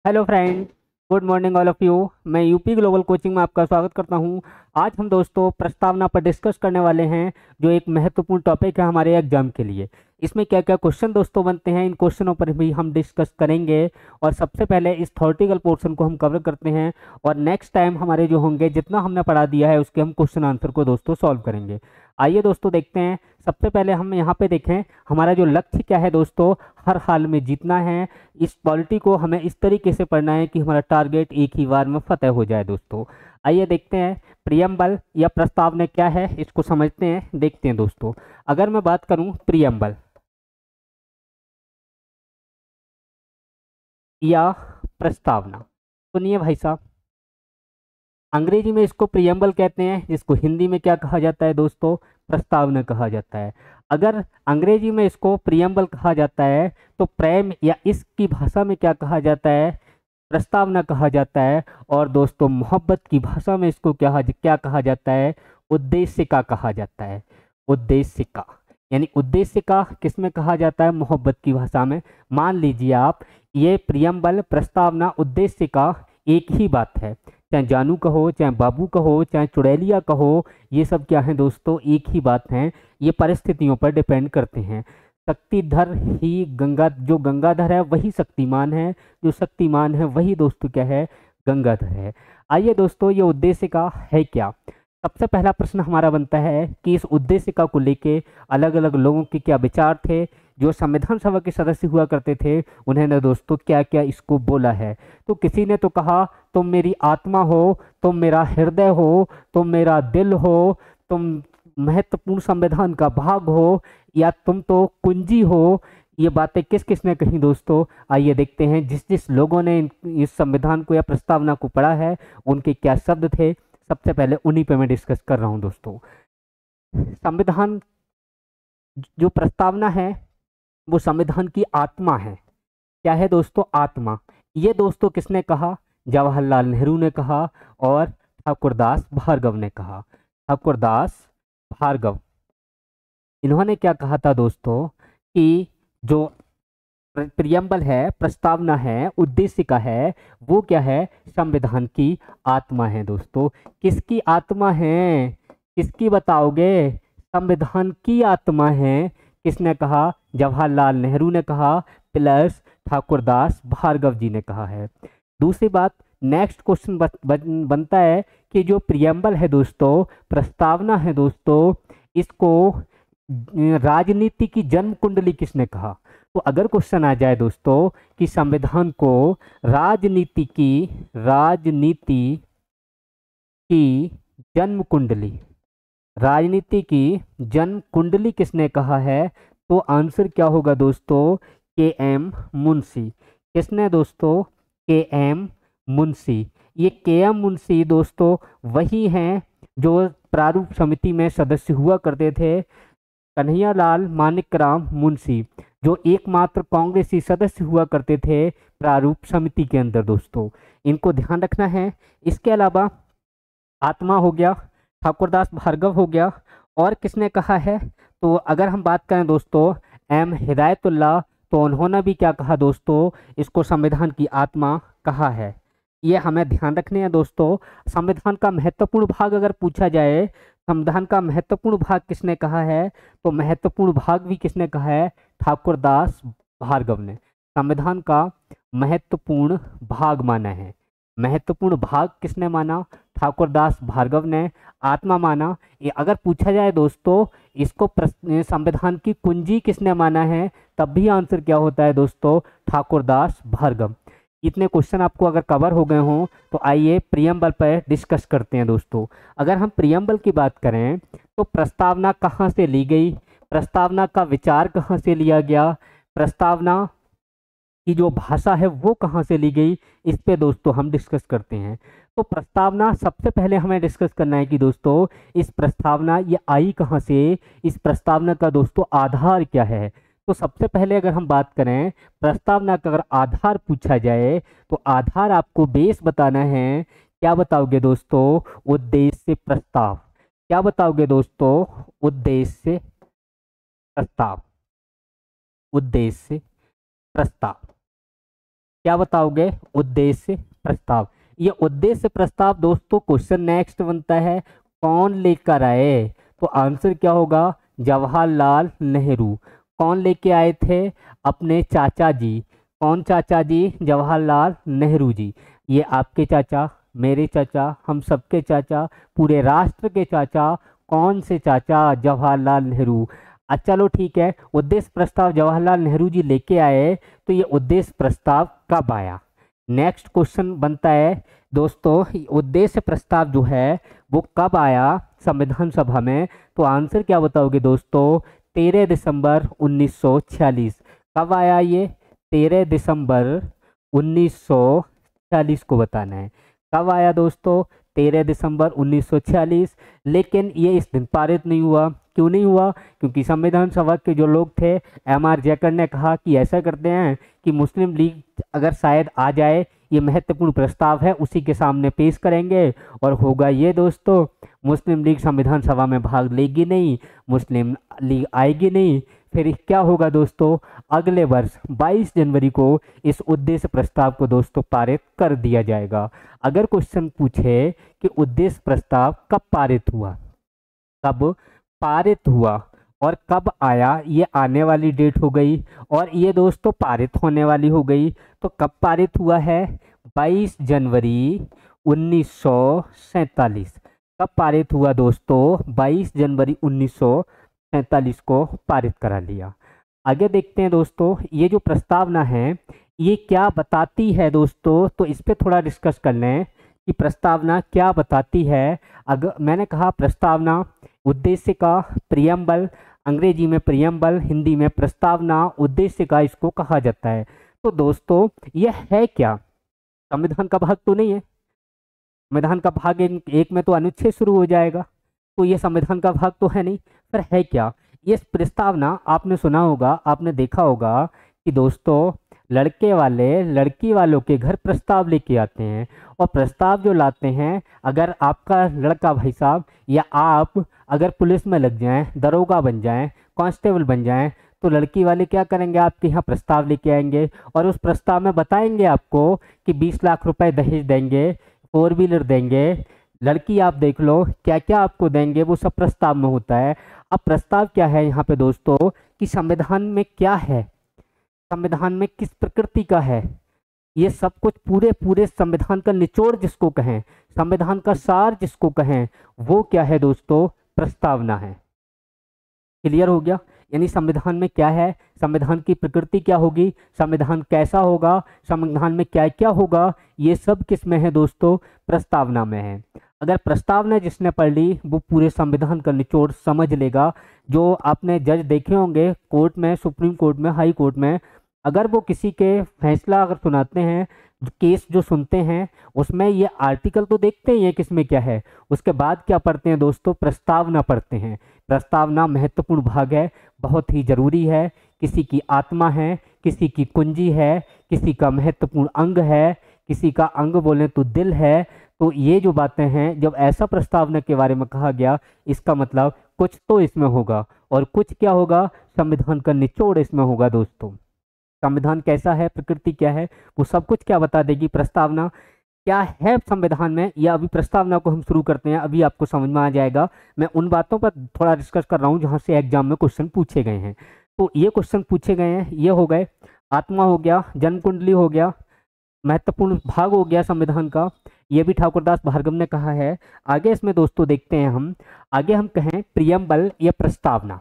Hello friend, good morning all of you. मैं UP global coaching में आपका स्वागत करता हूं। आज हम दोस्तों प्रस्तावना पर डिस्कस करने वाले हैं, जो एक महत्वपूर्ण टॉपिक है हमारे एग्जाम के लिए। इसमें क्या क्या क्वेश्चन दोस्तों बनते हैं, इन क्वेश्चनों पर भी हम डिस्कस करेंगे। और सबसे पहले इस थ्योरेटिकल पोर्शन को हम कवर करते हैं, और नेक्स्ट टाइम हमारे जो होंगे, जितना हमने पढ़ा दिया है उसके हम क्वेश्चन आंसर को दोस्तों सॉल्व करेंगे। आइए दोस्तों देखते हैं। सबसे पहले हम यहाँ पे देखें, हमारा जो लक्ष्य क्या है दोस्तों, हर हाल में जीतना है। इस पॉलिटी को हमें इस तरीके से पढ़ना है कि हमारा टारगेट एक ही बार में फतेह हो जाए दोस्तों। आइए देखते हैं प्रियम्बल या प्रस्तावना क्या है, इसको समझते हैं, देखते हैं दोस्तों। अगर मैं बात करूं प्रियम्बल या प्रस्तावना, सुनिए भाई साहब, अंग्रेजी में इसको प्रियम्बल कहते हैं, जिसको हिंदी में क्या कहा जाता है दोस्तों, प्रस्तावना कहा जाता है। अगर अंग्रेजी में इसको प्रियम्बल कहा जाता है, तो प्रेम या इश्क की भाषा में क्या कहा जाता है, प्रस्तावना कहा जाता है। और दोस्तों मोहब्बत की भाषा में इसको क्या क्या कहा जाता है, उद्देशिका कहा जाता है। उद्देशिका यानी उद्देशिका किस में कहा जाता है, मोहब्बत की भाषा में। मान लीजिए आप, ये प्रियम्बल प्रस्तावना उद्देशिका एक ही बात है। चाहे जानू कहो, चाहे बाबू कहो, चाहे चुड़ैलिया कहो, ये सब क्या है दोस्तों, एक ही बात है। ये परिस्थितियों पर डिपेंड करते हैं। शक्तिधर ही गंगा, जो गंगाधर है वही शक्तिमान है, जो शक्तिमान है वही दोस्तों क्या है, गंगाधर है। आइए दोस्तों, ये उद्देशिका है क्या। सबसे पहला प्रश्न हमारा बनता है कि इस उद्देशिका को लेके अलग अलग लोगों के क्या विचार थे। जो संविधान सभा के सदस्य हुआ करते थे, उन्होंने दोस्तों क्या क्या इसको बोला है। तो किसी ने तो कहा, तुम मेरी आत्मा हो, तुम मेरा हृदय हो, तुम मेरा दिल हो, तुम महत्वपूर्ण संविधान का भाग हो, या तुम तो कुंजी हो। ये बातें किस किस ने कही दोस्तों, आइए देखते हैं। जिस जिस लोगों ने इस संविधान को या प्रस्तावना को पढ़ा है, उनके क्या शब्द थे, सबसे पहले उन्हीं पे मैं डिस्कस कर रहा हूं दोस्तों। संविधान, जो प्रस्तावना है, वो संविधान की आत्मा है। क्या है दोस्तों, आत्मा। ये दोस्तों किसने कहा, जवाहरलाल नेहरू ने कहा, और ठाकुरदास भार्गव ने कहा। ठाकुरदास भार्गव, इन्होंने क्या कहा था दोस्तों, कि जो प्रियम्बल है, प्रस्तावना है, उद्देशिका है, वो क्या है, संविधान की आत्मा है दोस्तों। किसकी आत्मा है, किसकी बताओगे, संविधान की आत्मा है। किसने कहा, जवाहरलाल नेहरू ने कहा, प्लस ठाकुरदास भार्गव जी ने कहा है। दूसरी बात, नेक्स्ट क्वेश्चन बनता है कि जो प्रियम्बल है दोस्तों, प्रस्तावना है दोस्तों, इसको राजनीति की जन्म कुंडली किसने कहा। तो अगर क्वेश्चन आ जाए दोस्तों कि संविधान को राजनीति की जन्म कुंडली, राजनीति की जन्म कुंडली किसने कहा है, तो आंसर क्या होगा दोस्तों, के एम मुंशी। किसने दोस्तों, के एम मुंशी। ये के एम मुंशी दोस्तों वही हैं जो प्रारूप समिति में सदस्य हुआ करते थे। कन्हैयालाल मानिकराम मुंशी, जो एकमात्र कांग्रेसी सदस्य हुआ करते थे प्रारूप समिति के अंदर दोस्तों, इनको ध्यान रखना है। इसके अलावा आत्मा हो गया, ठाकुरदास भार्गव हो गया, और किसने कहा है, तो अगर हम बात करें दोस्तों एम हिदायतुल्लाह, तो उन्होंने भी क्या कहा दोस्तों, इसको संविधान की आत्मा कहा है। ये हमें ध्यान रखने हैं दोस्तों। संविधान का महत्वपूर्ण भाग अगर पूछा जाए, संविधान का महत्वपूर्ण भाग किसने कहा है, तो महत्वपूर्ण भाग भी किसने कहा है, ठाकुरदास भार्गव ने। संविधान का महत्वपूर्ण भाग माना है। महत्वपूर्ण भाग किसने माना, ठाकुरदास भार्गव ने। आत्मा माना, ये अगर पूछा जाए दोस्तों, इसको संविधान की कुंजी किसने माना है, तब भी आंसर क्या होता है दोस्तों, ठाकुरदास भार्गव। इतने क्वेश्चन आपको अगर कवर हो गए हों, तो आइए प्रियम्बल पर डिस्कस करते हैं दोस्तों। अगर हम प्रियम्बल की बात करें, तो प्रस्तावना कहाँ से ली गई, प्रस्तावना का विचार कहाँ से लिया गया, प्रस्तावना की जो भाषा है वो कहाँ से ली गई, इस पे दोस्तों हम डिस्कस करते हैं। तो प्रस्तावना, सबसे पहले हमें डिस्कस करना है कि दोस्तों इस प्रस्तावना ये आई कहाँ से, इस प्रस्तावना का दोस्तों आधार क्या है। तो सबसे पहले अगर हम बात करें, प्रस्तावना का अगर आधार पूछा जाए, तो आधार आपको बेस बताना है। क्या बताओगे दोस्तों, उद्देश्य प्रस्ताव। क्या बताओगे दोस्तों, उद्देश्य प्रस्ताव। उद्देश्य प्रस्ताव क्या बताओगे? उद्देश्य प्रस्ताव। ये उद्देश्य प्रस्ताव दोस्तों क्वेश्चन नेक्स्ट बनता है, कौन लेकर आए? तो आंसर क्या होगा? जवाहरलाल नेहरू। कौन लेके आए थे? अपने चाचा जी। कौन चाचा जी? जवाहरलाल नेहरू जी। ये आपके चाचा, मेरे चाचा, हम सबके चाचा, पूरे राष्ट्र के चाचा। कौन से चाचा? जवाहरलाल नेहरू। चलो ठीक है, उद्देश्य प्रस्ताव जवाहरलाल नेहरू जी लेके आए, तो ये उद्देश्य प्रस्ताव कब आया? नेक्स्ट क्वेश्चन बनता है दोस्तों, उद्देश्य प्रस्ताव जो है वो कब आया संविधान सभा में? तो आंसर क्या बताओगे दोस्तों? 13 दिसंबर 1946। कब आया ये? 13 दिसंबर 1946 को बताना है। कब आया दोस्तों? 13 दिसंबर 1946। लेकिन ये इस दिन पारित नहीं हुआ। क्यों नहीं हुआ? क्योंकि संविधान सभा के जो लोग थे, एम.आर. जैकर ने कहा कि ऐसा करते हैं कि मुस्लिम लीग अगर शायद आ जाए, ये महत्वपूर्ण प्रस्ताव है, उसी के सामने पेश करेंगे और होगा ये दोस्तों, मुस्लिम लीग संविधान सभा में भाग लेगी नहीं, मुस्लिम लीग आएगी नहीं। फिर क्या होगा दोस्तों? अगले वर्ष 22 जनवरी को इस उद्देश्य प्रस्ताव को दोस्तों पारित कर दिया जाएगा। अगर क्वेश्चन पूछे कि उद्देश्य प्रस्ताव कब पारित हुआ, कब पारित हुआ और कब आया, ये आने वाली डेट हो गई और ये दोस्तों पारित होने वाली हो गई। तो कब पारित हुआ है? 22 जनवरी 1947। कब पारित हुआ दोस्तों? 22 जनवरी 1947 को पारित करा लिया। आगे देखते हैं दोस्तों, ये जो प्रस्तावना है ये क्या बताती है दोस्तों? तो इस पे थोड़ा डिस्कस कर लें कि प्रस्तावना क्या बताती है। अगर मैंने कहा प्रस्तावना उद्देश्य का, प्रियम्बल, अंग्रेजी में प्रियम्बल, हिंदी में प्रस्तावना, उद्देश्य का इसको कहा जाता है। तो दोस्तों यह है क्या? संविधान का भाग तो नहीं है। संविधान का भाग एक में तो अनुच्छेद शुरू हो जाएगा, तो ये संविधान का भाग तो है नहीं। फिर है क्या? ये प्रस्तावना आपने सुना होगा, आपने देखा होगा कि दोस्तों लड़के वाले लड़की वालों के घर प्रस्ताव लेके आते हैं और प्रस्ताव जो लाते हैं, अगर आपका लड़का भाई साहब या आप अगर पुलिस में लग जाएं, दरोगा बन जाएं, कांस्टेबल बन जाएं, तो लड़की वाले क्या करेंगे? आपके यहाँ प्रस्ताव लेके आएंगे और उस प्रस्ताव में बताएंगे आपको कि 20 लाख रुपए दहेज देंगे, 4 व्हीलर देंगे। लड़की आप देख लो क्या क्या आपको देंगे, वो सब प्रस्ताव में होता है। अब प्रस्ताव क्या है यहाँ पे दोस्तों कि संविधान में क्या है, संविधान में किस प्रकृति का है, ये सब कुछ पूरे पूरे संविधान का निचोड़ जिसको कहें, संविधान का सार जिसको कहें, वो क्या है दोस्तों? प्रस्तावना है। क्लियर हो गया? यानी संविधान में क्या है, संविधान की प्रकृति क्या होगी, संविधान कैसा होगा, संविधान में क्या क्या होगा, ये सब किस में है दोस्तों? प्रस्तावना में है। अगर प्रस्तावना जिसने पढ़ ली वो पूरे संविधान का निचोड़ समझ लेगा। जो आपने जज देखे होंगे कोर्ट में, सुप्रीम कोर्ट में, हाई कोर्ट में, अगर वो किसी के फैसला अगर सुनाते हैं, केस जो सुनते हैं, उसमें ये आर्टिकल तो देखते ही हैं किसमें क्या है, उसके बाद क्या पढ़ते हैं दोस्तों? प्रस्तावना पढ़ते हैं। प्रस्तावना महत्वपूर्ण भाग है, बहुत ही जरूरी है, किसी की आत्मा है, किसी की कुंजी है, किसी का महत्वपूर्ण अंग है, किसी का अंग बोले तो दिल है। तो ये जो बातें हैं, जब ऐसा प्रस्तावना के बारे में कहा गया, इसका मतलब कुछ तो इसमें होगा और कुछ क्या होगा? संविधान का निचोड़ इसमें होगा दोस्तों। संविधान कैसा है, प्रकृति क्या है, वो सब कुछ क्या बता देगी प्रस्तावना। क्या है संविधान में, या अभी प्रस्तावना को हम शुरू करते हैं, अभी आपको समझ में आ जाएगा। मैं उन बातों पर थोड़ा डिस्कस कर रहा हूँ जहाँ से एग्जाम में क्वेश्चन पूछे गए हैं। तो ये क्वेश्चन पूछे गए हैं, ये हो गए, आत्मा हो गया, जन्म कुंडली हो गया, महत्वपूर्ण भाग हो गया संविधान का, ये भी ठाकुरदास भार्गव ने कहा है। आगे इसमें दोस्तों देखते हैं हम, आगे हम कहें प्रियम्बल या प्रस्तावना।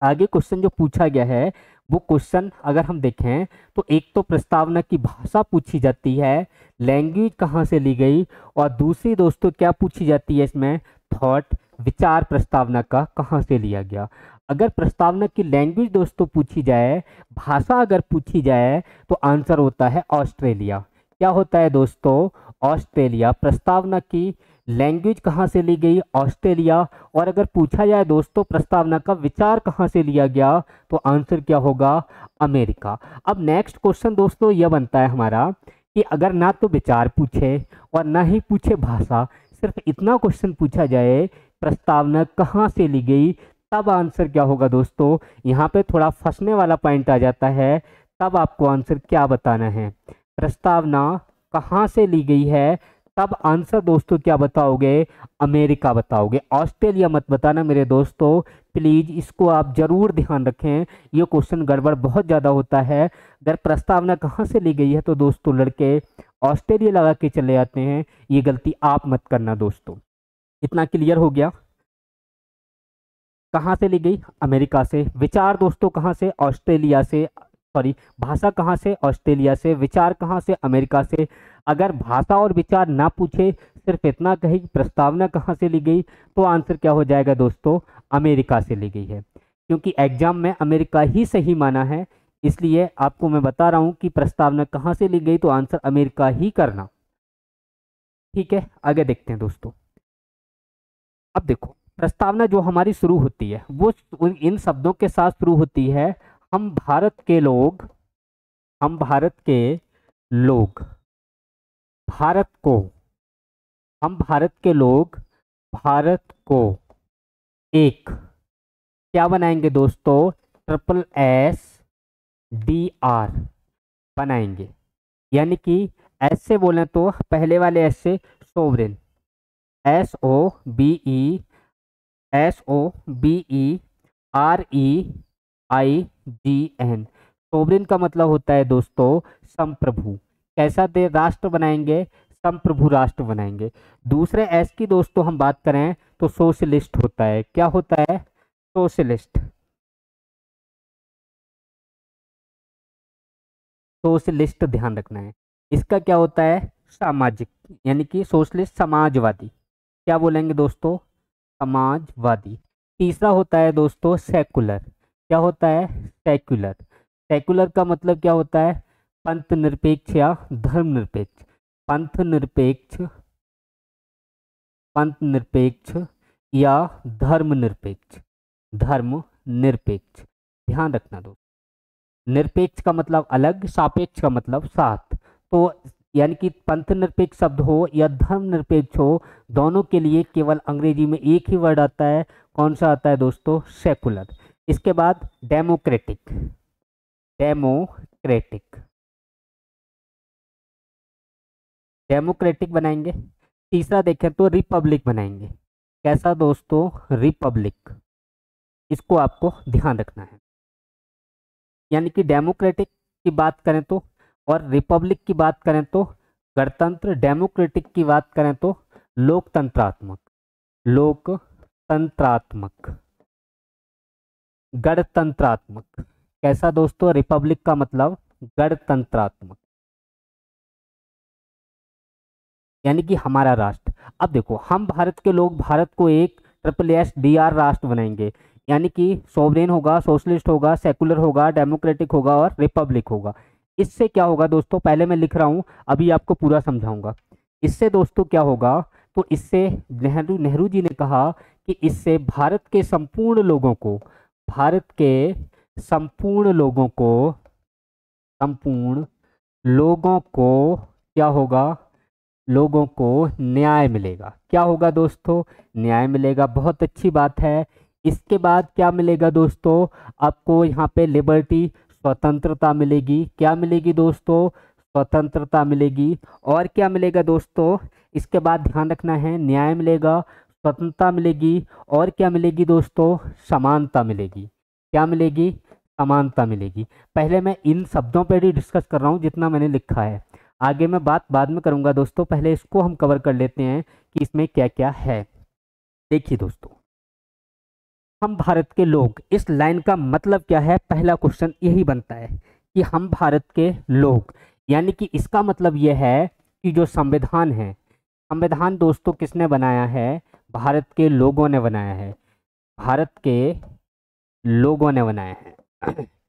आगे क्वेश्चन जो पूछा गया है वो क्वेश्चन अगर हम देखें तो एक तो प्रस्तावना की भाषा पूछी जाती है, लैंग्वेज कहाँ से ली गई, और दूसरी दोस्तों क्या पूछी जाती है इसमें? थॉट, विचार प्रस्तावना का कहाँ से लिया गया। अगर प्रस्तावना की लैंग्वेज दोस्तों पूछी जाए, भाषा अगर पूछी जाए, तो आंसर होता है ऑस्ट्रेलिया। क्या होता है दोस्तों? ऑस्ट्रेलिया। प्रस्तावना की लैंग्वेज कहाँ से ली गई? ऑस्ट्रेलिया। और अगर पूछा जाए दोस्तों प्रस्तावना का विचार कहाँ से लिया गया, तो आंसर क्या होगा? अमेरिका। अब नेक्स्ट क्वेश्चन दोस्तों यह बनता है हमारा कि अगर ना तो विचार पूछे और ना ही पूछे भाषा, सिर्फ इतना क्वेश्चन पूछा जाए प्रस्तावना कहाँ से ली गई, तब आंसर क्या होगा दोस्तों? यहाँ पे थोड़ा फंसने वाला पॉइंट आ जाता है, तब आपको आंसर क्या बताना है। प्रस्तावना कहाँ से ली गई है, तब आंसर दोस्तों क्या बताओगे, अमेरिका बताओगे। ऑस्ट्रेलिया मत बताना मेरे दोस्तों, प्लीज इसको आप जरूर ध्यान रखें, ये क्वेश्चन गड़बड़ बहुत ज़्यादा होता है। अगर प्रस्तावना कहाँ से ली गई है तो दोस्तों लड़के ऑस्ट्रेलिया लगा के चले जाते हैं, ये गलती आप मत करना दोस्तों। इतना क्लियर हो गया। कहाँ से ली गई, अमेरिका से। विचार दोस्तों कहाँ से, ऑस्ट्रेलिया से, सॉरी, भाषा कहाँ से, ऑस्ट्रेलिया से। विचार कहाँ से, अमेरिका से। अगर भाषा और विचार ना पूछे, सिर्फ इतना कहे कि प्रस्तावना कहाँ से ली गई, तो आंसर क्या हो जाएगा दोस्तों, अमेरिका से ली गई है। क्योंकि एग्जाम में अमेरिका ही सही माना है, इसलिए आपको मैं बता रहा हूँ कि प्रस्तावना कहाँ से ली गई, तो आंसर अमेरिका ही करना। ठीक है, आगे देखते हैं दोस्तों। अब देखो, प्रस्तावना जो हमारी शुरू होती है वो इन शब्दों के साथ शुरू होती है, हम भारत के लोग, हम भारत के लोग, भारत को, हम भारत के लोग भारत को एक क्या बनाएंगे दोस्तों, SSSR बनाएंगे। यानी कि एस से बोले तो पहले वाले एस से सोवरेन, SOBEREIGN। सोवरेन का मतलब होता है दोस्तों संप्रभु। कैसा दे राष्ट्र बनाएंगे, संप्रभु राष्ट्र बनाएंगे। दूसरे एस की दोस्तों हम बात करें तो सोशलिस्ट होता है। क्या होता है, सोशलिस्ट। सोशलिस्ट ध्यान रखना है। इसका क्या होता है, सामाजिक, यानी कि सोशलिस्ट समाजवादी। क्या बोलेंगे दोस्तों, समाजवादी। तीसरा होता है दोस्तों सेकुलर। क्या होता है, सेकुलर। सेकुलर का मतलब क्या होता है, पंथ निरपेक्ष या धर्म निरपेक्ष। पंथ निरपेक्ष, पंथ निरपेक्ष या धर्म निरपेक्ष, धर्म निरपेक्ष। ध्यान रखना दोस्तों, निरपेक्ष का मतलब अलग, सापेक्ष का मतलब साथ। तो यानी कि पंथ निरपेक्ष शब्द हो या धर्म निरपेक्ष हो, दोनों के लिए केवल अंग्रेजी में एक ही वर्ड आता है। कौन सा आता है दोस्तों, सेकुलर। इसके बाद डेमोक्रेटिक, डेमोक्रेटिक, डेमोक्रेटिक बनाएंगे। तीसरा देखें तो रिपब्लिक बनाएंगे। कैसा दोस्तों, रिपब्लिक। इसको आपको ध्यान रखना है। यानी कि डेमोक्रेटिक की बात करें तो, और रिपब्लिक की बात करें तो गणतंत्र, डेमोक्रेटिक की बात करें तो लोकतंत्रात्मक, लोकतंत्रात्मक, गणतंत्रात्मक। कैसा दोस्तों, रिपब्लिक का मतलब गणतंत्रात्मक, यानी कि हमारा राष्ट्र। अब देखो, हम भारत के लोग भारत को एक SSSR राष्ट्र बनाएंगे। यानी कि सोवरेन होगा, सोशलिस्ट होगा, सेकुलर होगा, डेमोक्रेटिक होगा और रिपब्लिक होगा। इससे क्या होगा दोस्तों, पहले मैं लिख रहा हूं, अभी आपको पूरा समझाऊंगा। इससे दोस्तों क्या होगा, तो इससे नेहरू जी ने कहा कि इससे भारत के संपूर्ण लोगों को, भारत के संपूर्ण लोगों को, संपूर्ण लोगों को क्या होगा, लोगों को न्याय मिलेगा। क्या होगा दोस्तों, न्याय मिलेगा। बहुत अच्छी बात है। इसके बाद क्या मिलेगा दोस्तों, आपको यहाँ पे लिबर्टी, स्वतंत्रता मिलेगी। क्या मिलेगी दोस्तों, स्वतंत्रता मिलेगी। और क्या मिलेगा दोस्तों, इसके बाद ध्यान रखना है, न्याय मिलेगा, स्वतंत्रता मिलेगी, और क्या मिलेगी दोस्तों, समानता मिलेगी। क्या मिलेगी, समानता मिलेगी। पहले मैं इन शब्दों पर ही डिस्कस कर रहा हूँ जितना मैंने लिखा है, आगे मैं बात बाद में करूंगा दोस्तों। पहले इसको हम कवर कर लेते हैं कि इसमें क्या क्या है। देखिए दोस्तों, हम भारत के लोग, इस लाइन का मतलब क्या है, पहला क्वेश्चन यही बनता है कि हम भारत के लोग, यानी कि इसका मतलब यह है कि जो संविधान है, संविधान दोस्तों किसने बनाया है, भारत के लोगों ने बनाया है। भारत के लोगों ने बनाया है।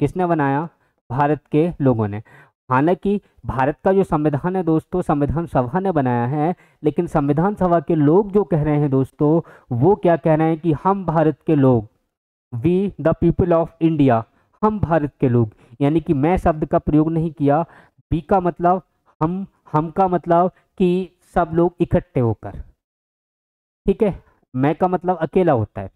किसने बनाया, भारत के लोगों ने। हालांकि भारत का जो संविधान है दोस्तों, संविधान सभा ने बनाया है, लेकिन संविधान सभा के लोग जो कह रहे हैं दोस्तों, वो क्या कह रहे हैं कि हम भारत के लोग, we the people of India, हम भारत के लोग। यानी कि मैं शब्द का प्रयोग नहीं किया। बी का मतलब हम का मतलब कि सब लोग इकट्ठे होकर, ठीक है। मैं का मतलब अकेला होता है।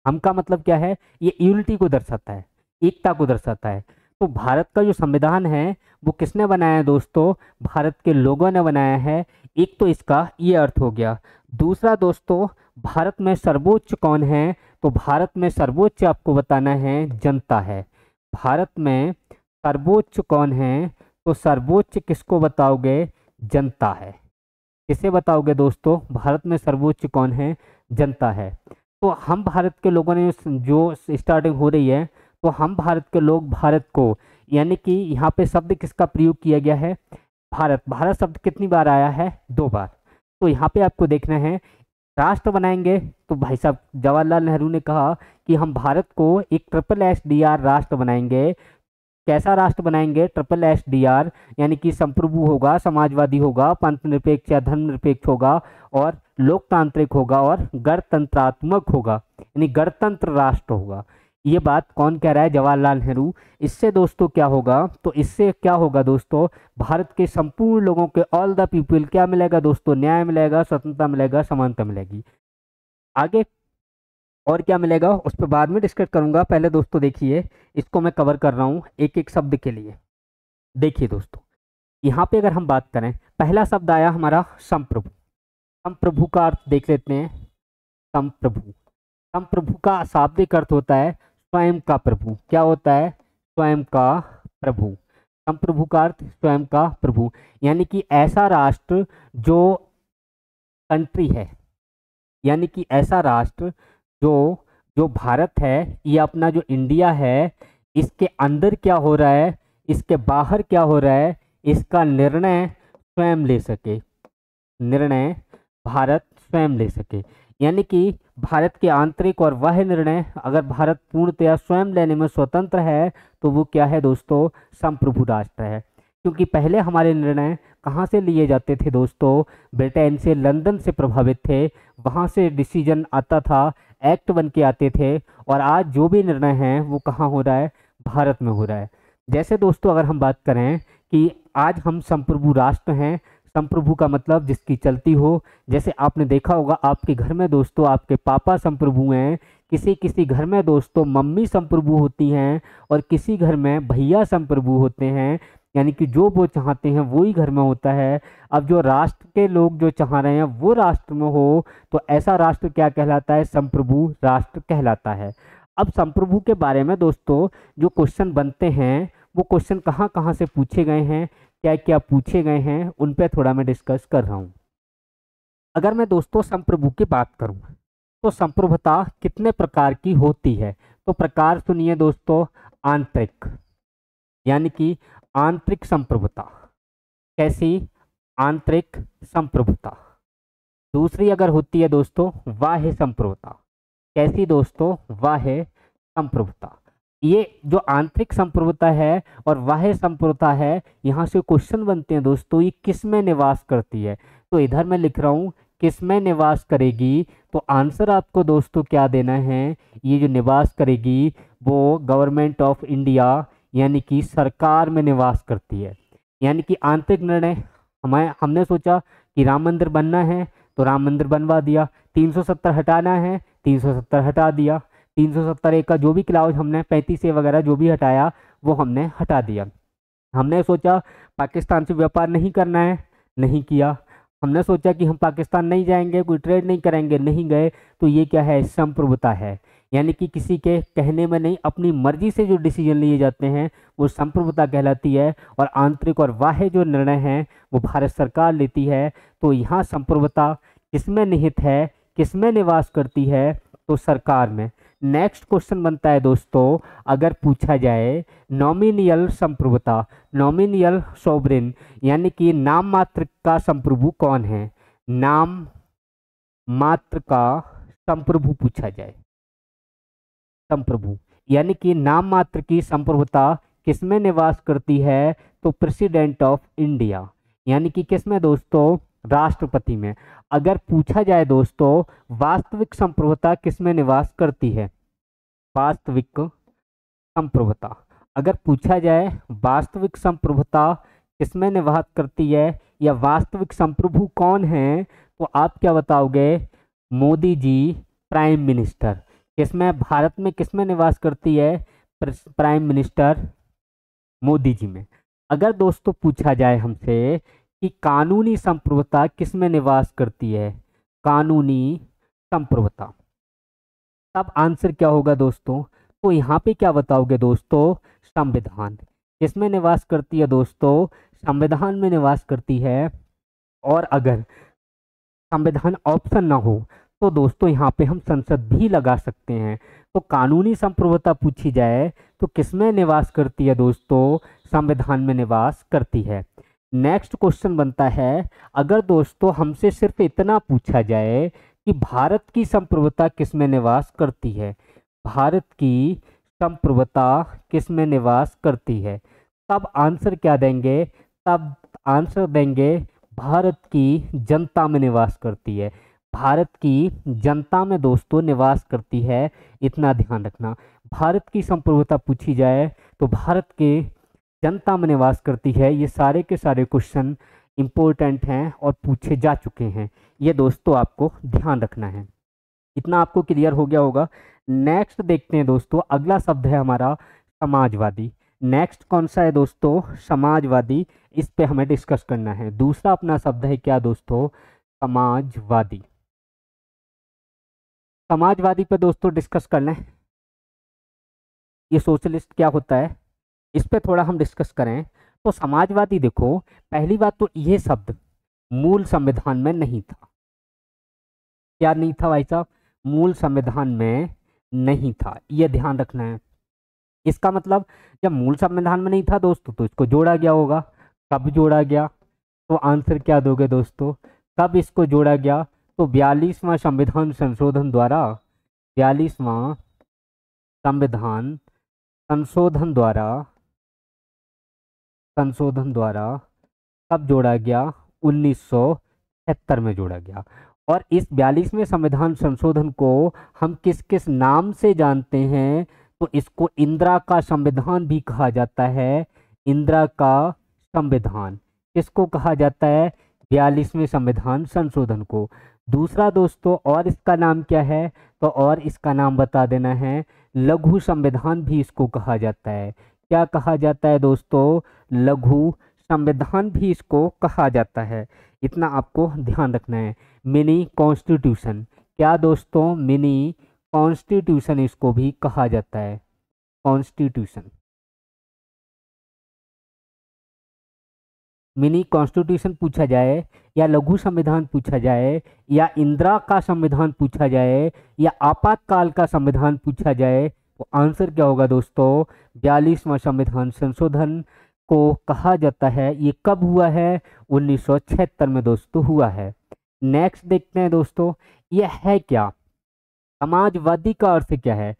हम का मतलब क्या है, ये यूनिटी को दर्शाता है, एकता को दर्शाता है। तो भारत का जो संविधान है वो किसने बनाया है दोस्तों? भारत के लोगों ने बनाया है। एक तो इसका ये अर्थ हो गया। दूसरा दोस्तों, भारत में सर्वोच्च कौन है? तो भारत में सर्वोच्च आपको बताना है जनता है। भारत में सर्वोच्च कौन है? तो सर्वोच्च किसको बताओगे? जनता है। किसे बताओगे दोस्तों? भारत में सर्वोच्च कौन है? जनता है। तो हम भारत के लोगों ने जो स्टार्टिंग हो रही है, तो हम भारत के लोग भारत को, यानी कि यहाँ पे शब्द किसका प्रयोग किया गया है? भारत। भारत शब्द कितनी बार आया है? 2 बार। तो यहाँ पे आपको देखना है राष्ट्र बनाएंगे। तो भाई साहब जवाहरलाल नेहरू ने कहा कि हम भारत को एक SSSR राष्ट्र बनाएंगे। कैसा राष्ट्र बनाएंगे? SSSR, यानी कि संप्रभु होगा, समाजवादी होगा, पंथ निरपेक्ष या धर्मनिरपेक्ष होगा, और लोकतांत्रिक होगा, और गणतंत्रात्मक होगा, यानी गणतंत्र राष्ट्र होगा। ये बात कौन कह रहा है? जवाहरलाल नेहरू। इससे दोस्तों क्या होगा? तो इससे क्या होगा दोस्तों? भारत के संपूर्ण लोगों के, ऑल द पीपल, क्या मिलेगा दोस्तों? न्याय मिलेगा, स्वतंत्रता मिलेगा, समानता मिलेगी। आगे और क्या मिलेगा उस पर बाद में डिस्कस करूंगा। पहले दोस्तों देखिए, इसको मैं कवर कर रहा हूँ एक एक शब्द के लिए। देखिए दोस्तों, यहाँ पे अगर हम बात करें, पहला शब्द आया हमारा संप्रभु। संप्रभु का अर्थ देख लेते हैं। संप्रभु, संप्रभु का शाब्दिक अर्थ होता है स्वयं का प्रभु। क्या होता है? स्वयं का प्रभु। संप्रभु का अर्थ स्वयं का प्रभु, यानी कि ऐसा राष्ट्र जो कंट्री है, यानी कि ऐसा राष्ट्र जो जो भारत है, ये अपना जो इंडिया है, इसके अंदर क्या हो रहा है, इसके बाहर क्या हो रहा है, इसका निर्णय स्वयं ले सके। निर्णय भारत स्वयं ले सके, यानी कि भारत के आंतरिक और बाह्य निर्णय अगर भारत पूर्णतया स्वयं लेने में स्वतंत्र है, तो वो क्या है दोस्तों? संप्रभु राष्ट्र है। क्योंकि पहले हमारे निर्णय कहाँ से लिए जाते थे दोस्तों? ब्रिटेन से, लंदन से प्रभावित थे। वहाँ से डिसीजन आता था, एक्ट बन के आते थे, और आज जो भी निर्णय है वो कहाँ हो रहा है? भारत में हो रहा है। जैसे दोस्तों अगर हम बात करें कि आज हम संप्रभु राष्ट्र हैं। संप्रभु का मतलब जिसकी चलती हो। जैसे आपने देखा होगा आपके घर में दोस्तों आपके पापा संप्रभु हैं, किसी किसी घर में दोस्तों मम्मी संप्रभु होती हैं, और किसी घर में भैया संप्रभु होते हैं, यानी कि जो वो चाहते हैं वो ही घर में होता है। अब जो राष्ट्र के लोग जो चाह रहे हैं वो राष्ट्र में हो, तो ऐसा राष्ट्र क्या कहलाता है? संप्रभु राष्ट्र कहलाता है। अब संप्रभु के बारे में दोस्तों जो क्वेश्चन बनते हैं, वो क्वेश्चन कहाँ कहाँ से पूछे गए हैं, क्या क्या पूछे गए हैं, उन पर थोड़ा मैं डिस्कस कर रहा हूँ। अगर मैं दोस्तों संप्रभु की बात करूँ, तो संप्रभुता कितने प्रकार की होती है? तो प्रकार सुनिए दोस्तों। आंतरिक, यानी कि आंतरिक संप्रभुता। कैसी? आंतरिक संप्रभुता। दूसरी अगर होती है दोस्तों बाह्य संप्रभुता। कैसी दोस्तों? बाह्य संप्रभुता। ये जो आंतरिक संप्रभुता है और बाह्य संप्रभुता है, यहाँ से क्वेश्चन बनते हैं दोस्तों, ये किस में निवास करती है? तो इधर मैं लिख रहा हूँ किस में निवास करेगी। तो आंसर आपको दोस्तों क्या देना है? ये जो निवास करेगी वो गवर्नमेंट ऑफ इंडिया, यानी कि सरकार में निवास करती है। यानी कि आंतरिक निर्णय, हमने सोचा कि राम मंदिर बनना है तो राम मंदिर बनवा दिया, 370 हटाना है 370 हटा दिया, 370 का जो भी क्लाउज हमने 35 वगैरह जो भी हटाया वो हमने हटा दिया। हमने सोचा पाकिस्तान से व्यापार नहीं करना है, नहीं किया। हमने सोचा कि हम पाकिस्तान नहीं जाएंगे, कोई ट्रेड नहीं करेंगे, नहीं गए। तो ये क्या है? संप्रभुता है। यानी कि किसी के कहने में नहीं, अपनी मर्जी से जो डिसीजन लिए जाते हैं वो संप्रभुता कहलाती है। और आंतरिक और बाह्य जो निर्णय हैं वो भारत सरकार लेती है। तो यहाँ संप्रभुता किसमें निहित है, किसमें निवास करती है? तो सरकार में। नेक्स्ट क्वेश्चन बनता है दोस्तों, अगर पूछा जाए नॉमिनियल संप्रभुता, नॉमिनियल सोवरेन, यानी कि नाम मात्र का संप्रभु कौन है? नाम मात्र का संप्रभु पूछा जाए, संप्रभु, यानी कि नाम मात्र की संप्रभुता किसमें निवास करती है? तो प्रेसिडेंट ऑफ इंडिया, यानी कि किसमें दोस्तों? राष्ट्रपति में। अगर पूछा जाए दोस्तों वास्तविक संप्रभुता किसमें निवास करती है? वास्तविक संप्रभुता, अगर पूछा जाए वास्तविक संप्रभुता किसमें निवास करती है या वास्तविक संप्रभु कौन है, तो आप क्या बताओगे? Modi ji, prime minister. किसमें? भारत में किसमें निवास करती है? प्राइम मिनिस्टर मोदी जी में। अगर दोस्तों पूछा जाए हमसे कि कानूनी संप्रभुता किस में निवास करती है, कानूनी संप्रभुता, तब आंसर क्या होगा दोस्तों? तो यहाँ पे क्या बताओगे दोस्तों? संविधान। किसमें निवास करती है दोस्तों? संविधान में निवास करती है। और अगर संविधान ऑप्शन ना हो तो दोस्तों यहाँ पे हम संसद भी लगा सकते हैं। तो कानूनी संप्रभुता पूछी जाए तो किसमें निवास करती है दोस्तों? संविधान में निवास करती है। नेक्स्ट क्वेश्चन बनता है, अगर दोस्तों हमसे सिर्फ इतना पूछा जाए कि भारत की संप्रभुता किस में निवास करती है, भारत की संप्रभुता किस में निवास करती है, तब आंसर क्या देंगे? तब आंसर देंगे भारत की जनता में निवास करती है। भारत की जनता में दोस्तों निवास करती है, इतना ध्यान रखना। भारत की संप्रभुता पूछी जाए तो भारत के जनता में निवास करती है। ये सारे के सारे क्वेश्चन इंपॉर्टेंट हैं और पूछे जा चुके हैं, ये दोस्तों आपको ध्यान रखना है। इतना आपको क्लियर हो गया होगा। नेक्स्ट देखते हैं दोस्तों, अगला शब्द है हमारा समाजवादी। नेक्स्ट कौन सा है दोस्तों? समाजवादी। इस पे हमें डिस्कस करना है। दूसरा अपना शब्द है क्या दोस्तों? समाजवादी। समाजवादी पे दोस्तों डिस्कस कर लें। ये सोशलिस्ट क्या होता है, इस पे थोड़ा हम डिस्कस करें। तो समाजवादी देखो, पहली बात तो ये शब्द मूल संविधान में नहीं था। क्या नहीं था भाई साहब? मूल संविधान में नहीं था, ये ध्यान रखना है। इसका मतलब जब मूल संविधान में नहीं था दोस्तों तो इसको जोड़ा गया होगा। कब जोड़ा गया? तो आंसर क्या दोगे दोस्तों? कब इसको जोड़ा गया? तो 42वां संविधान संशोधन द्वारा, 42वां संविधान संशोधन द्वारा कब जोड़ा गया? 1976 में जोड़ा गया। और इस 42वें संविधान संशोधन को हम किस किस नाम से जानते हैं? तो इसको इंदिरा का संविधान भी कहा जाता है। इंदिरा का संविधान किसको कहा जाता है? 42वें संविधान संशोधन को। दूसरा दोस्तों, और इसका नाम क्या है? तो और इसका नाम बता देना है, लघु संविधान भी इसको कहा जाता है। क्या कहा जाता है दोस्तों? लघु संविधान भी इसको कहा जाता है। इतना आपको ध्यान रखना है। मिनी कॉन्स्टिट्यूशन, क्या दोस्तों? मिनी कॉन्स्टिट्यूशन इसको भी कहा जाता है। कॉन्स्टिट्यूशन, मिनी कॉन्स्टिट्यूशन पूछा जाए, या लघु संविधान पूछा जाए, या इंदिरा का संविधान पूछा जाए, या आपातकाल का संविधान पूछा जाए, तो आंसर क्या होगा दोस्तों? 42वां संविधान संशोधन को कहा जाता है। ये कब हुआ है? 1976 में दोस्तों हुआ है। नेक्स्ट देखते हैं दोस्तों, यह है क्या? समाजवादी का अर्थ क्या है?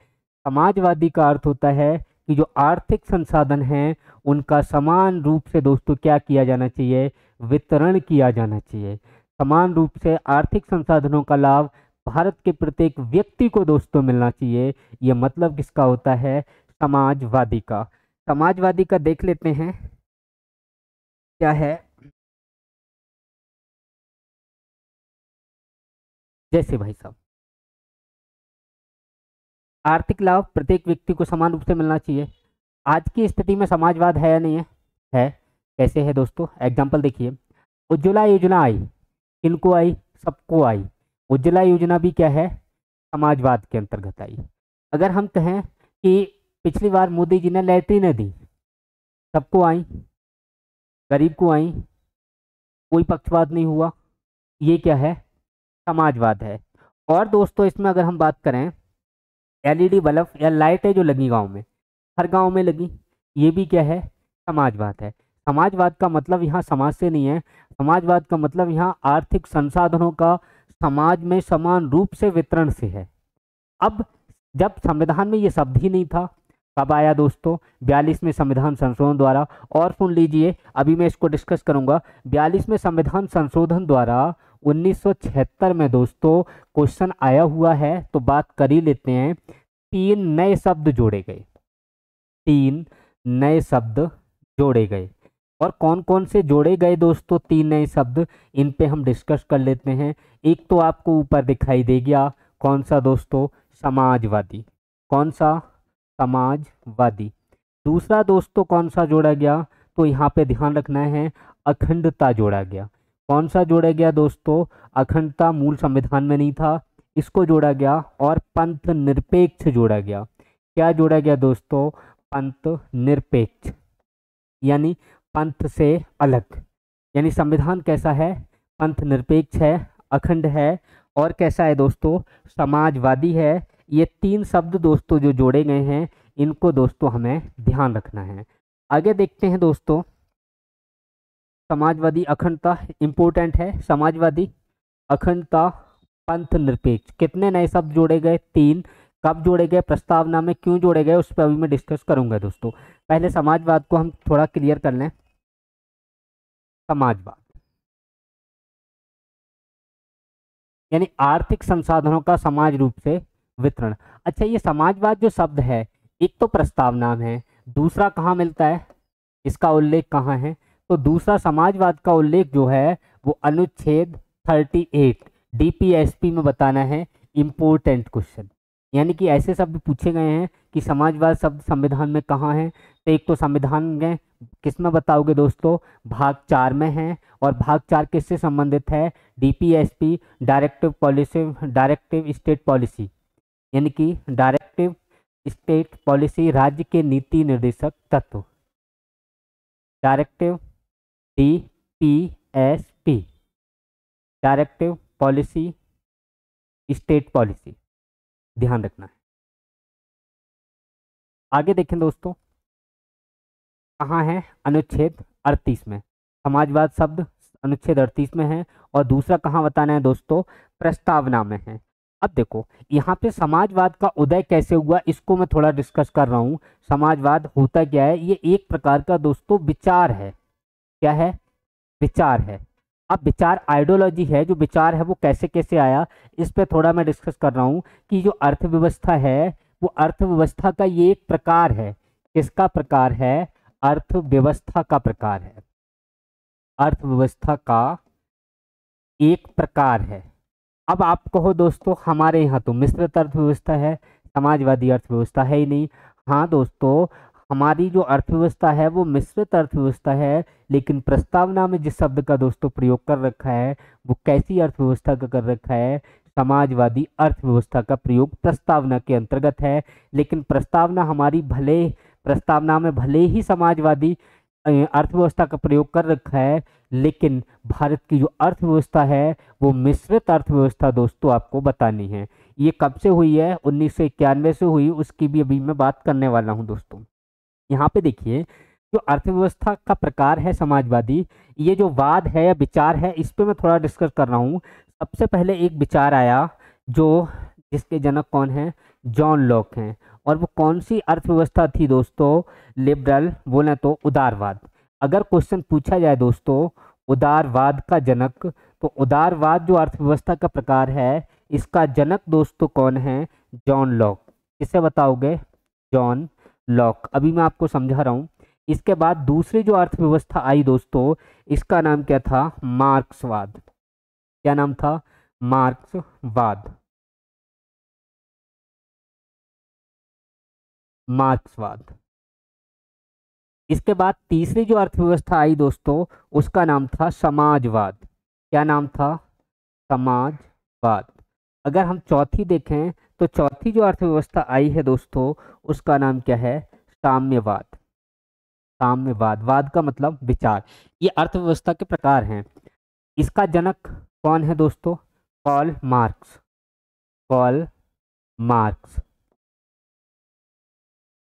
समाजवादी का अर्थ होता है कि जो आर्थिक संसाधन हैं उनका समान रूप से दोस्तों क्या किया जाना चाहिए? वितरण किया जाना चाहिए। समान रूप से आर्थिक संसाधनों का लाभ भारत के प्रत्येक व्यक्ति को दोस्तों मिलना चाहिए। ये मतलब किसका होता है? समाजवादी का। समाजवादी का देख लेते हैं क्या है। जैसे भाई साहब, आर्थिक लाभ प्रत्येक व्यक्ति को समान रूप से मिलना चाहिए। आज की स्थिति में समाजवाद है या नहीं है? है। कैसे है दोस्तों? एग्जाम्पल देखिए, उज्ज्वला योजना आई, किनको आई? सबको आई। उज्ज्वला योजना भी क्या है? समाजवाद के अंतर्गत आई। अगर हम कहें कि पिछली बार मोदी जी ने लैट्रिन दी, सबको आई, गरीब को आई, कोई पक्षपात नहीं हुआ, ये क्या है? समाजवाद है। और दोस्तों इसमें अगर हम बात करें, एलईडी बल्ब या लाइटें जो लगी गांव में, हर गांव में लगी, ये भी क्या है? समाजवाद है। समाजवाद का मतलब यहाँ समाज से नहीं है। समाजवाद का मतलब यहाँ आर्थिक संसाधनों का समाज में समान रूप से वितरण से है। अब जब संविधान में ये शब्द ही नहीं था, कब आया दोस्तों? 42वें संविधान संशोधन द्वारा। और सुन लीजिए, अभी मैं इसको डिस्कस करूंगा। 42वें संविधान संशोधन द्वारा 1976 में दोस्तों क्वेश्चन आया हुआ है, तो बात कर ही लेते हैं। 3 नए शब्द जोड़े गए, 3 नए शब्द जोड़े गए। और कौन कौन से जोड़े गए दोस्तों 3 नए शब्द, इन पे हम डिस्कस कर लेते हैं। एक तो आपको ऊपर दिखाई दे गया, कौन सा दोस्तों? समाजवादी। कौन सा? समाजवादी। दूसरा दोस्तों कौन सा जोड़ा गया, तो यहाँ पे ध्यान रखना है, अखंडता जोड़ा गया। कौन सा जोड़ा गया दोस्तों, अखंडता मूल संविधान में नहीं था, इसको जोड़ा गया। और पंथ निरपेक्ष जोड़ा गया। क्या जोड़ा गया दोस्तों, पंथ निरपेक्ष, यानी पंथ से अलग। यानी संविधान कैसा है, पंथ निरपेक्ष है, अखंड है, और कैसा है दोस्तों, समाजवादी है। ये तीन शब्द दोस्तों जो जोड़े गए हैं, इनको दोस्तों हमें ध्यान रखना है। आगे देखते हैं दोस्तों, समाजवादी अखंडता इंपॉर्टेंट है, समाजवादी अखंडता पंथ निरपेक्ष। कितने नए शब्द जोड़े गए, तीन। कब जोड़े गए, प्रस्तावना में। क्यों जोड़े गए, उस पर अभी मैं डिस्कस करूंगा दोस्तों। पहले समाजवाद को हम थोड़ा क्लियर कर लें। समाजवाद यानी आर्थिक संसाधनों का समाज रूप से वितरण। अच्छा, ये समाजवाद जो शब्द है, एक तो प्रस्तावना में है, दूसरा कहाँ मिलता है, इसका उल्लेख कहाँ है, तो दूसरा समाजवाद का उल्लेख जो है वो अनुच्छेद 38 डीपीएसपी में बताना है। इंपोर्टेंट क्वेश्चन, यानी कि ऐसे शब्द पूछे गए हैं कि समाजवाद शब्द संविधान में कहाँ है। तो एक तो संविधान में किस में बताओगे दोस्तों, भाग 4 में है। और भाग 4 किससे संबंधित है, DPSP, directive policy, directive state policy, यानी कि डायरेक्टिव स्टेट पॉलिसी, राज्य के नीति निर्देशक तत्व, directive DPSP, directive policy, state policy, ध्यान रखना है। आगे देखें दोस्तों, कहाँ है, अनुच्छेद 38 में समाजवाद शब्द अनुच्छेद 38 में है। और दूसरा कहाँ बताना है दोस्तों, प्रस्तावना में है। अब देखो यहाँ पे समाजवाद का उदय कैसे हुआ, इसको मैं थोड़ा डिस्कस कर रहा हूँ। समाजवाद होता क्या है, ये एक प्रकार का दोस्तों विचार है। क्या है, विचार है। अब विचार आइडियोलॉजी है, जो विचार है वो कैसे कैसे आया, इस पे थोड़ा मैं डिस्कस कर रहा हूँ। कि जो अर्थव्यवस्था है, वो अर्थव्यवस्था का ये एक प्रकार है। किसका प्रकार है, अर्थव्यवस्था का प्रकार है, अर्थव्यवस्था का एक प्रकार है। अब आप कहो दोस्तों हमारे यहाँ तो मिश्रित अर्थव्यवस्था है, समाजवादी अर्थव्यवस्था है ही नहीं। हाँ दोस्तों, हमारी जो अर्थव्यवस्था है वो मिश्रित अर्थव्यवस्था है, लेकिन प्रस्तावना में जिस शब्द का दोस्तों प्रयोग कर रखा है, वो कैसी अर्थव्यवस्था का कर रखा है, समाजवादी अर्थव्यवस्था का प्रयोग प्रस्तावना के अंतर्गत है। लेकिन प्रस्तावना हमारी प्रस्तावना में भले ही समाजवादी अर्थव्यवस्था का प्रयोग कर रखा है, लेकिन भारत की जो अर्थव्यवस्था है वो मिश्रित अर्थव्यवस्था दोस्तों आपको बतानी है। ये कब से हुई है, 1991 से हुई, उसकी भी अभी मैं बात करने वाला हूँ दोस्तों। यहाँ पे देखिए, जो अर्थव्यवस्था का प्रकार है समाजवादी, ये जो वाद है या विचार है, इस पे मैं थोड़ा डिस्कस कर रहा हूँ। सबसे पहले एक विचार आया जो जिसके जनक कौन है, जॉन लॉक हैं। और वो कौन सी अर्थव्यवस्था थी दोस्तों, लिबरल, बोले तो उदारवाद। अगर क्वेश्चन पूछा जाए दोस्तों उदारवाद का जनक, तो उदारवाद जो अर्थव्यवस्था का प्रकार है, इसका जनक दोस्तों कौन है, जॉन लॉक। किसे बताओगे, जॉन लॉक। अभी मैं आपको समझा रहा हूँ। इसके बाद दूसरी जो अर्थव्यवस्था आई दोस्तों, इसका नाम क्या था, मार्क्सवाद। क्या नाम था, मार्क्सवाद, मार्क्सवाद। इसके बाद तीसरी जो अर्थव्यवस्था आई दोस्तों, उसका नाम था समाजवाद। क्या नाम था, समाजवाद। अगर हम चौथी देखें, तो चौथी जो अर्थव्यवस्था आई है दोस्तों, उसका नाम क्या है, साम्यवाद। साम्यवाद, वाद का मतलब विचार। ये अर्थव्यवस्था के प्रकार हैं। इसका जनक कौन है दोस्तों, कार्ल मार्क्स, कार्ल मार्क्स।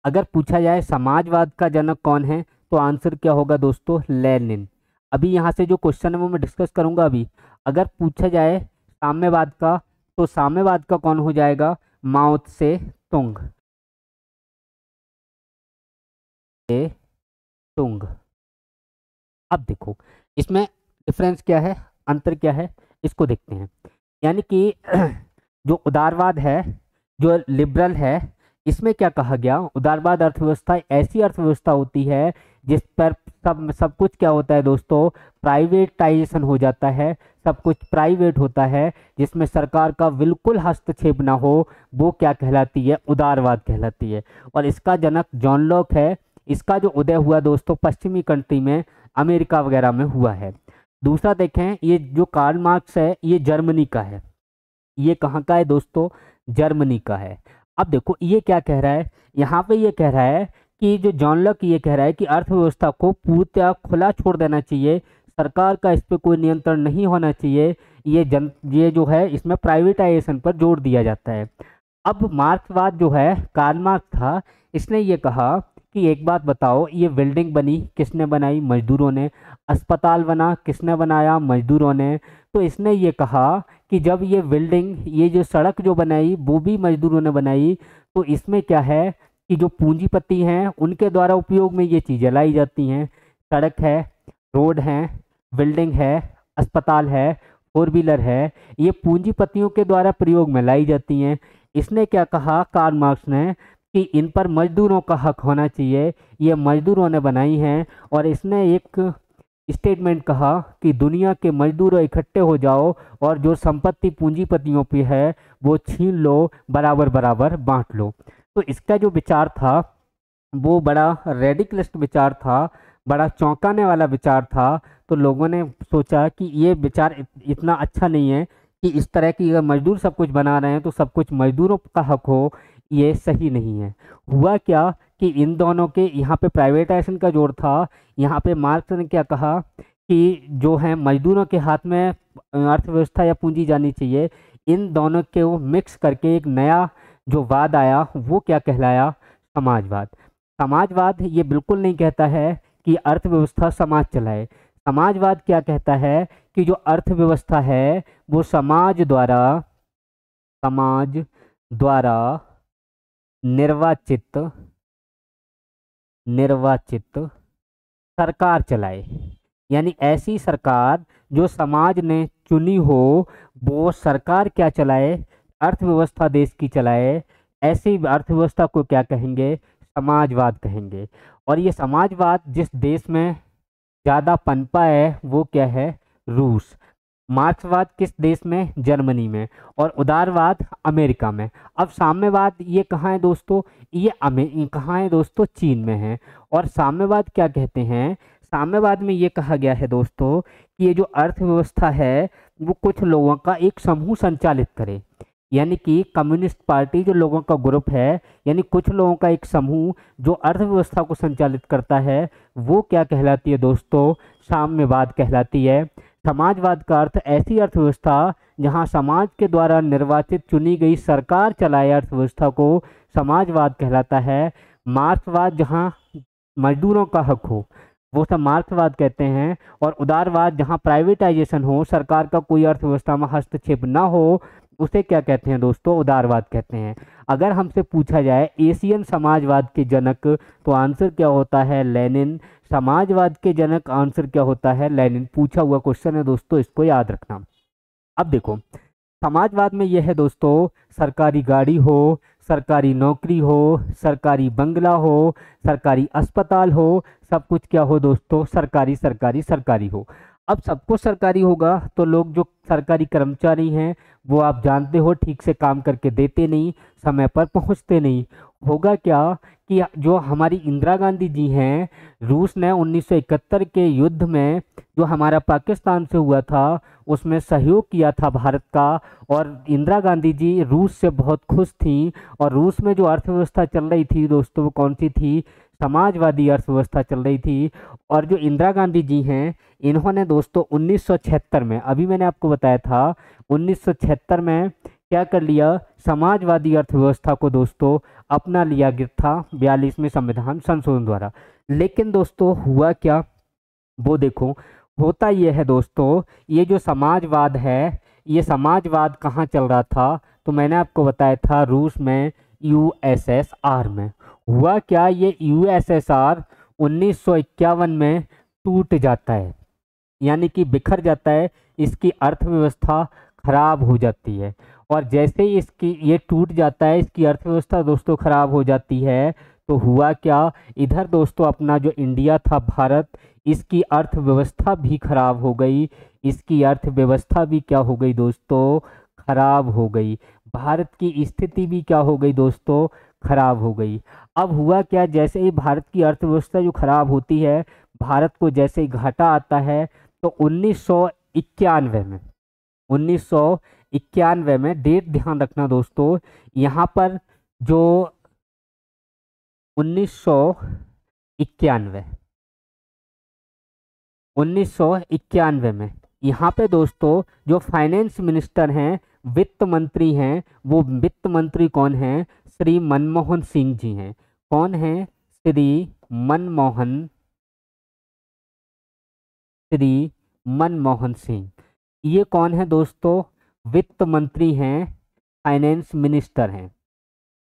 अगर पूछा जाए समाजवाद का जनक कौन है, तो आंसर क्या होगा दोस्तों, लेनिन। अभी यहाँ से जो क्वेश्चन है वो मैं डिस्कस करूंगा अभी। अगर पूछा जाए साम्यवाद का, तो साम्यवाद का कौन हो जाएगा, माओ त्से तुंग, तुंग। अब देखो इसमें डिफरेंस क्या है, अंतर क्या है, इसको देखते हैं। यानी कि जो उदारवाद है, जो लिबरल है, इसमें क्या कहा गया, उदारवाद अर्थव्यवस्था ऐसी अर्थव्यवस्था होती है जिस पर सब कुछ क्या होता है दोस्तों, प्राइवेटाइजेशन हो जाता है, सब कुछ प्राइवेट होता है, जिसमें सरकार का बिल्कुल हस्तक्षेप ना हो, वो क्या कहलाती है, उदारवाद कहलाती है। और इसका जनक जॉन लॉक है। इसका जो उदय हुआ दोस्तों पश्चिमी कंट्री में, अमेरिका वगैरह में हुआ है। दूसरा देखें, ये जो कार्ल मार्क्स है ये जर्मनी का है। ये कहाँ का है दोस्तों? जर्मनी का है। अब देखो ये क्या कह रहा है, यहाँ पे ये कह रहा है कि जो जॉन लॉक ये कह रहा है कि अर्थव्यवस्था को पूर्णतः खुला छोड़ देना चाहिए, सरकार का इस पर कोई नियंत्रण नहीं होना चाहिए, ये जो है इसमें प्राइवेटाइजेशन पर जोर दिया जाता है। अब मार्क्सवाद जो है, कार्ल मार्क्स था, इसने ये कहा कि एक बात बताओ, ये बिल्डिंग बनी किसने बनाई? मजदूरों ने। अस्पताल बना किसने बनाया? मजदूरों ने। तो इसने ये कहा कि जब ये बिल्डिंग, ये जो सड़क जो बनाई वो भी मजदूरों ने बनाई, तो इसमें क्या है कि जो पूंजीपति हैं उनके द्वारा उपयोग में ये चीज़ें लाई जाती हैं। सड़क है, रोड है, बिल्डिंग है, अस्पताल है, फोर व्हीलर है, ये पूंजीपतियों के द्वारा प्रयोग में लाई जाती हैं। इसने क्या कहा कार्ल मार्क्स ने कि इन पर मजदूरों का हक होना चाहिए, ये मजदूरों ने बनाई हैं। और इसने एक स्टेटमेंट कहा कि दुनिया के मजदूरों इकट्ठे हो जाओ और जो संपत्ति पूंजीपतियों पे है वो छीन लो, बराबर बराबर बांट लो। तो इसका जो विचार था वो बड़ा रेडिकलिस्ट विचार था, बड़ा चौंकाने वाला विचार था। तो लोगों ने सोचा कि ये विचार इतना अच्छा नहीं है कि इस तरह की, अगर मजदूर सब कुछ बना रहे हैं तो सब कुछ मजदूरों का हक हो, ये सही नहीं है। हुआ क्या कि इन दोनों के यहाँ पे प्राइवेटाइजेशन का जोर था। यहाँ पे मार्क्स ने क्या कहा कि जो है मजदूरों के हाथ में अर्थव्यवस्था या पूंजी जानी चाहिए। इन दोनों के वो मिक्स करके एक नया जो वाद आया वो क्या कहलाया? समाजवाद। समाजवाद ये बिल्कुल नहीं कहता है कि अर्थव्यवस्था समाज चलाए। समाजवाद क्या कहता है कि जो अर्थव्यवस्था है वो समाज द्वारा निर्वाचित सरकार चलाए। यानी ऐसी सरकार जो समाज ने चुनी हो, वो सरकार क्या चलाए? अर्थव्यवस्था देश की चलाए। ऐसी अर्थव्यवस्था को क्या कहेंगे? समाजवाद कहेंगे। और ये समाजवाद जिस देश में ज़्यादा पनपा है वो क्या है? रूस। मार्क्सवाद किस देश में? जर्मनी में। और उदारवाद अमेरिका में। अब साम्यवाद ये कहाँ है दोस्तों? ये कहाँ है दोस्तों? चीन में है। और साम्यवाद क्या कहते हैं? साम्यवाद में ये कहा गया है दोस्तों कि ये जो अर्थव्यवस्था है वो कुछ लोगों का एक समूह संचालित करे। यानी कि कम्युनिस्ट पार्टी जो लोगों का ग्रुप है, यानी कुछ लोगों का एक समूह जो अर्थव्यवस्था को संचालित करता है, वो क्या कहलाती है दोस्तों? साम्यवाद कहलाती है। समाजवाद का अर्थ ऐसी अर्थव्यवस्था जहां समाज के द्वारा निर्वाचित चुनी गई सरकार चलाए अर्थव्यवस्था को, समाजवाद कहलाता है। मार्क्सवाद जहां मजदूरों का हक हो वो सब मार्क्सवाद कहते हैं। और उदारवाद जहां प्राइवेटाइजेशन हो, सरकार का कोई अर्थव्यवस्था में हस्तक्षेप ना हो, उसे क्या कहते हैं दोस्तों? उदारवाद कहते हैं। अगर हमसे पूछा जाए एशियन समाजवाद के जनक, तो आंसर क्या होता है? लेनिन। समाजवाद के जनक, आंसर क्या होता है? लेनिन। पूछा हुआ क्वेश्चन है दोस्तों, इसको याद रखना। अब देखो समाजवाद में यह है दोस्तों, सरकारी गाड़ी हो, सरकारी नौकरी हो, सरकारी बंगला हो, सरकारी अस्पताल हो, सब कुछ क्या हो दोस्तों? सरकारी सरकारी सरकारी हो। अब सबको सरकारी होगा तो लोग जो सरकारी कर्मचारी हैं वो आप जानते हो ठीक से काम करके देते नहीं, समय पर पहुंचते नहीं। होगा क्या कि जो हमारी इंदिरा गांधी जी हैं, रूस ने 1971 के युद्ध में जो हमारा पाकिस्तान से हुआ था उसमें सहयोग किया था भारत का, और इंदिरा गांधी जी रूस से बहुत खुश थी। और रूस में जो अर्थव्यवस्था चल रही थी दोस्तों वो कौन सी थी? समाजवादी अर्थव्यवस्था चल रही थी। और जो इंदिरा गांधी जी हैं, इन्होंने दोस्तों 1976 में, अभी मैंने आपको बताया था 1976 में क्या कर लिया? समाजवादी अर्थव्यवस्था को दोस्तों अपना लिया गया था 42वें संविधान संशोधन द्वारा। लेकिन दोस्तों हुआ क्या? वो देखो, होता यह है दोस्तों, ये जो समाजवाद है, ये समाजवाद कहाँ चल रहा था? तो मैंने आपको बताया था रूस में, यूएसएसआर में। हुआ क्या? ये यूएसएसआर 1951 में टूट जाता है, यानी कि बिखर जाता है, इसकी अर्थव्यवस्था खराब हो जाती है। और जैसे ही इसकी ये टूट जाता है, इसकी अर्थव्यवस्था दोस्तों खराब हो जाती है, तो हुआ क्या? इधर दोस्तों अपना जो इंडिया था, भारत, इसकी अर्थव्यवस्था भी खराब हो गई। इसकी अर्थव्यवस्था भी क्या हो गई दोस्तों? खराब हो गई। भारत की स्थिति भी क्या हो गई दोस्तों? खराब हो गई। अब हुआ क्या, जैसे ही भारत की अर्थव्यवस्था जो खराब होती है, भारत को जैसे ही घाटा आता है, तो 1991 में 1991 में, डेट ध्यान रखना दोस्तों, यहाँ पर जो 1991 1991 में यहाँ पे दोस्तों जो फाइनेंस मिनिस्टर हैं, वित्त मंत्री हैं, वो वित्त मंत्री कौन हैं? श्री मनमोहन सिंह जी हैं। कौन हैं? श्री मनमोहन सिंह। ये कौन है दोस्तों? वित्त मंत्री हैं, फाइनेंस मिनिस्टर हैं।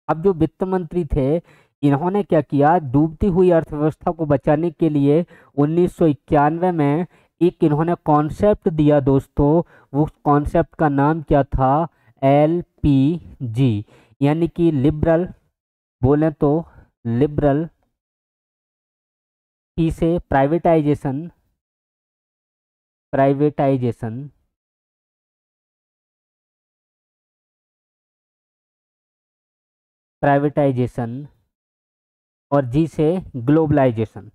अब जो वित्त मंत्री थे, इन्होंने क्या किया, डूबती हुई अर्थव्यवस्था को बचाने के लिए 1991 में एक इन्होंने कॉन्सेप्ट दिया दोस्तों। वो कॉन्सेप्ट का नाम क्या था? LPG, यानी कि लिबरल, बोले तो लिबरल, पी से प्राइवेटाइजेशन, प्राइवेटाइजेशन और जी से ग्लोबलाइजेशन।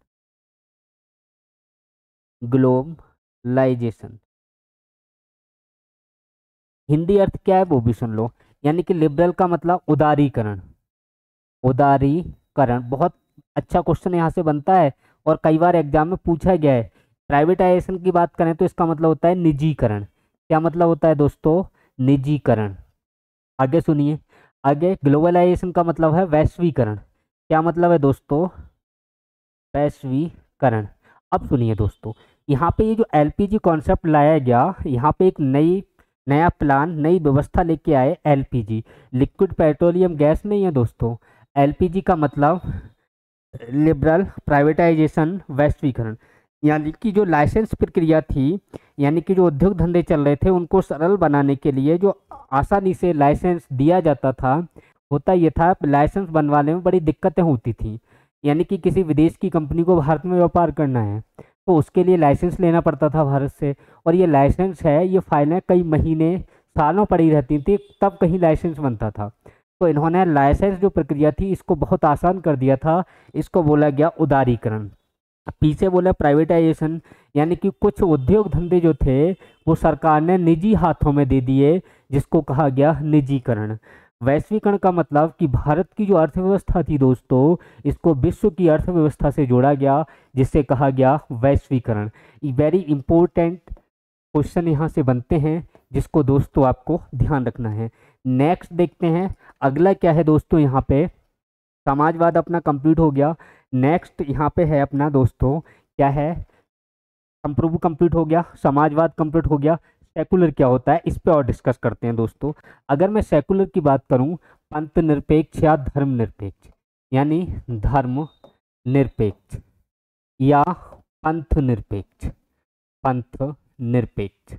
हिंदी अर्थ क्या है वो भी सुन लो। यानी कि लिबरल का मतलब उदारीकरण। बहुत अच्छा क्वेश्चन यहाँ से बनता है और कई बार एग्जाम में पूछा गया है। प्राइवेटाइजेशन की बात करें तो इसका मतलब होता है निजीकरण। क्या मतलब होता है दोस्तों? निजीकरण। आगे सुनिए, आगे ग्लोबलाइजेशन का मतलब है वैश्वीकरण। क्या मतलब है दोस्तों? वैश्वीकरण। अब सुनिए दोस्तों, यहाँ पे ये जो LPG कॉन्सेप्ट लाया गया, यहाँ पे एक नया प्लान, नई व्यवस्था लेके आए। LPG लिक्विड पेट्रोलियम गैस नहीं है दोस्तों। LPG का मतलब लिबरल, प्राइवेटाइजेशन, वैश्वीकरण। यानी कि जो लाइसेंस प्रक्रिया थी, यानी कि जो उद्योग धंधे चल रहे थे, उनको सरल बनाने के लिए जो आसानी से लाइसेंस दिया जाता था, होता ये था, लाइसेंस बनवाने में बड़ी दिक्कतें होती थी। यानी कि किसी विदेश की कंपनी को भारत में व्यापार करना है तो उसके लिए लाइसेंस लेना पड़ता था भारत से, और ये लाइसेंस है, ये फाइलें कई महीने सालों पड़ी रहती थी, तब कहीं लाइसेंस बनता था। तो इन्होंने लाइसेंस जो प्रक्रिया थी इसको बहुत आसान कर दिया था। इसको बोला गया उदारीकरण। पीछे बोला प्राइवेटाइजेशन, यानी कि कुछ उद्योग धंधे जो थे वो सरकार ने निजी हाथों में दे दिए, जिसको कहा गया निजीकरण। वैश्वीकरण का मतलब कि भारत की जो अर्थव्यवस्था थी दोस्तों, इसको विश्व की अर्थव्यवस्था से जोड़ा गया, जिससे कहा गया वैश्वीकरण। वेरी इंपॉर्टेंट क्वेश्चन यहाँ से बनते हैं, जिसको दोस्तों आपको ध्यान रखना है। नेक्स्ट देखते हैं अगला क्या है दोस्तों। यहाँ पे समाजवाद अपना कंप्लीट हो गया। नेक्स्ट यहाँ पे है अपना दोस्तों, क्या है, संप्रभु कंप्लीट हो गया, समाजवाद कंप्लीट हो गया। सेकुलर क्या होता है, इस पे और डिस्कस करते हैं दोस्तों। अगर मैं सेकुलर की बात करूं, पंथ निरपेक्ष या धर्म निरपेक्ष, यानी धर्म निरपेक्ष या पंथ निरपेक्ष, पंथ निरपेक्ष।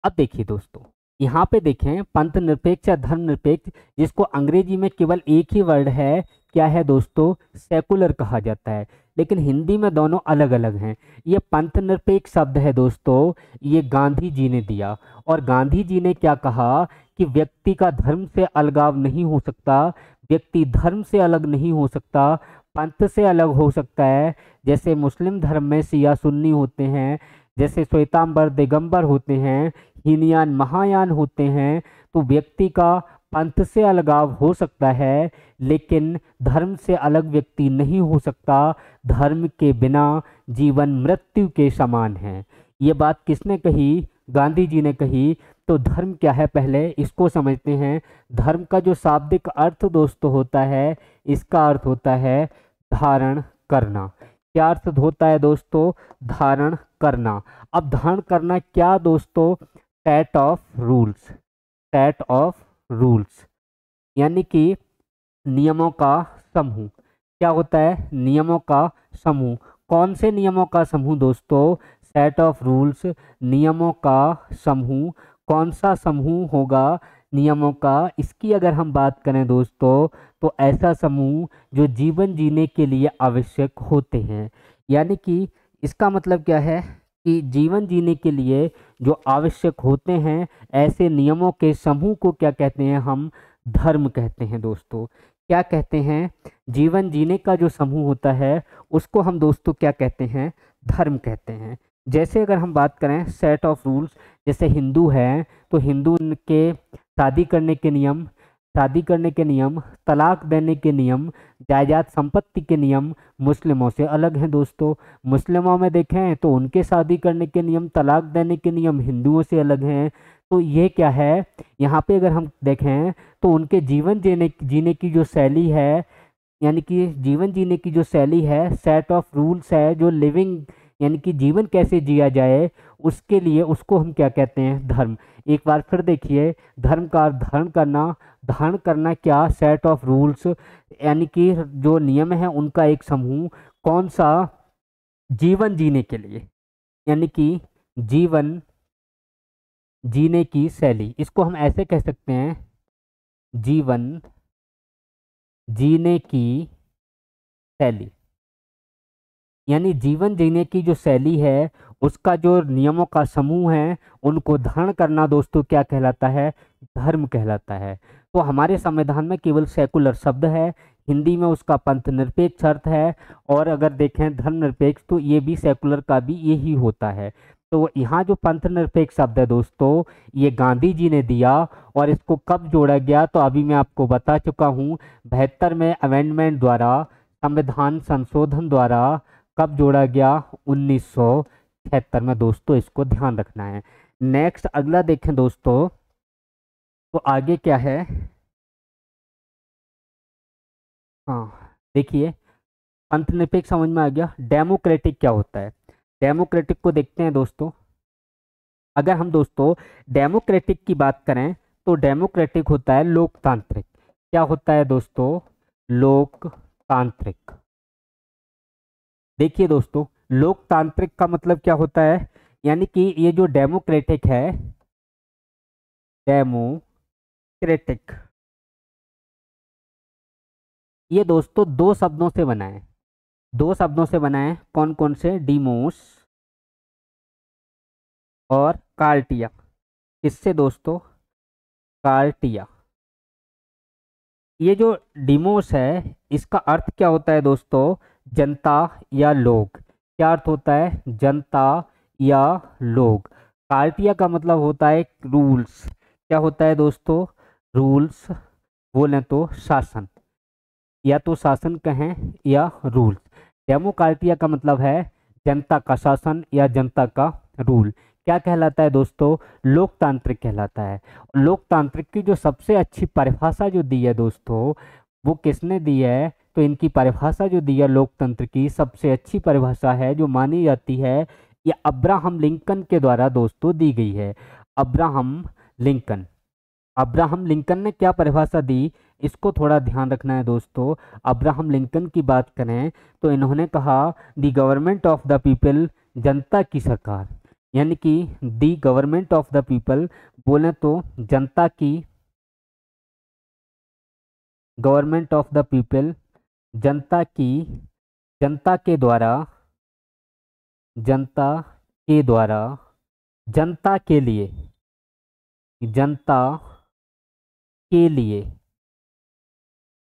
अब देखिए दोस्तों, यहाँ पे देखें पंथ निरपेक्ष या धर्म निरपेक्ष, जिसको अंग्रेजी में केवल एक ही वर्ड है, क्या है दोस्तों? सेकुलर कहा जाता है, लेकिन हिंदी में दोनों अलग अलग हैं। ये पंथ निरपेक्ष शब्द है दोस्तों, ये गांधी जी ने दिया, और गांधी जी ने क्या कहा कि व्यक्ति का धर्म से अलगाव नहीं हो सकता, व्यक्ति धर्म से अलग नहीं हो सकता, पंथ से अलग हो सकता है। जैसे मुस्लिम धर्म में शिया सुन्नी होते हैं, जैसे श्वेतांबर दिगंबर होते हैं, हीनयान महायान होते हैं, तो व्यक्ति का पंथ से अलगाव हो सकता है, लेकिन धर्म से अलग व्यक्ति नहीं हो सकता। धर्म के बिना जीवन मृत्यु के समान है। ये बात किसने कही? गांधी जी ने कही। तो धर्म क्या है, पहले इसको समझते हैं। धर्म का जो शाब्दिक अर्थ दोस्तों होता है, इसका अर्थ होता है धारण करना। क्या अर्थ होता है दोस्तों? धारण करना। अब धारण करना क्या दोस्तों? Set of rules, set of rules, यानी कि नियमों का समूह। क्या होता है? नियमों का समूह। कौन से नियमों का समूह दोस्तों? सेट ऑफ रूल्स, नियमों का समूह। कौन सा समूह होगा नियमों का? इसकी अगर हम बात करें दोस्तों, तो ऐसा समूह जो जीवन जीने के लिए आवश्यक होते हैं। यानी कि इसका मतलब क्या है कि जीवन जीने के लिए जो आवश्यक होते हैं ऐसे नियमों के समूह को क्या कहते हैं, हम धर्म कहते हैं दोस्तों। क्या कहते हैं, जीवन जीने का जो समूह होता है उसको हम दोस्तों क्या कहते हैं, धर्म कहते हैं। जैसे अगर हम बात करें सेट ऑफ रूल्स, जैसे हिंदू हैं तो हिंदू के शादी करने के नियम, तलाक देने के नियम, जायदाद संपत्ति के नियम मुस्लिमों से अलग हैं दोस्तों। मुस्लिमों में देखें तो उनके शादी करने के नियम, तलाक देने के नियम हिंदुओं से अलग हैं। तो ये क्या है, यहाँ पे अगर हम देखें तो उनके जीवन जीने की जो शैली है, यानी कि जीवन जीने की जो शैली है, सेट ऑफ रूल्स है जो लिविंग यानी कि जीवन कैसे जिया जाए उसके लिए, उसको हम क्या कहते हैं, धर्म। एक बार फिर देखिए, धर्म का धारण करना क्या, सेट ऑफ रूल्स यानी कि जो नियम है उनका एक समूह, कौन सा, जीवन जीने के लिए, यानी कि जीवन जीने की शैली। इसको हम ऐसे कह सकते हैं, जीवन जीने की शैली, यानी जीवन जीने की जो शैली है उसका जो नियमों का समूह है उनको धारण करना दोस्तों क्या कहलाता है, धर्म कहलाता है। तो हमारे संविधान में केवल सेकुलर शब्द है, हिंदी में उसका पंथ निरपेक्ष अर्थ है, और अगर देखें धर्मनिरपेक्ष तो ये भी सेकुलर का भी यही होता है। तो यहाँ जो पंथ निरपेक्ष शब्द है दोस्तों ये गांधी जी ने दिया, और इसको कब जोड़ा गया तो अभी मैं आपको बता चुका हूँ, 72 में अमेंडमेंट द्वारा, संविधान संशोधन द्वारा कब जोड़ा गया, 1976 में दोस्तों, इसको ध्यान रखना है। नेक्स्ट अगला देखें दोस्तों, तो आगे क्या है, हाँ देखिए, पंथ निरपेक्ष समझ में आ गया। डेमोक्रेटिक क्या होता है, डेमोक्रेटिक को देखते हैं दोस्तों। अगर हम दोस्तों डेमोक्रेटिक की बात करें तो डेमोक्रेटिक होता है लोकतांत्रिक। क्या होता है दोस्तों, लोकतांत्रिक। देखिए दोस्तों, लोकतांत्रिक का मतलब क्या होता है, यानी कि ये जो डेमोक्रेटिक है, डेमोक्रेटिक, ये दोस्तों दो शब्दों से बना है, कौन कौन से, डिमोस और कार्टिया। किससे दोस्तों, कार्टिया। ये जो डिमोस है इसका अर्थ क्या होता है दोस्तों, जनता या लोग। क्या अर्थ होता है, जनता या लोग। कार्टिया का मतलब होता है रूल्स। क्या होता है दोस्तों, रूल्स, बोलें तो शासन, या तो शासन कहें या रूल्स। डेमोक्रेटिया का मतलब है जनता का शासन या जनता का रूल। क्या कहलाता है दोस्तों, लोकतांत्रिक कहलाता है। लोकतांत्रिक की जो सबसे अच्छी परिभाषा जो दी है दोस्तों, वो किसने दी है, तो इनकी परिभाषा जो दी है लोकतंत्र की, सबसे अच्छी परिभाषा है जो मानी जाती है, ये अब्राहम लिंकन के द्वारा दोस्तों दी गई है। अब्राहम लिंकन ने क्या परिभाषा दी, इसको थोड़ा ध्यान रखना है दोस्तों। अब्राहम लिंकन की बात करें तो इन्होंने कहा, the government of the people, जनता की सरकार, यानी कि the government of the people, बोले तो जनता की, गवर्नमेंट ऑफ द पीपल, जनता की, जनता के द्वारा, जनता के लिए,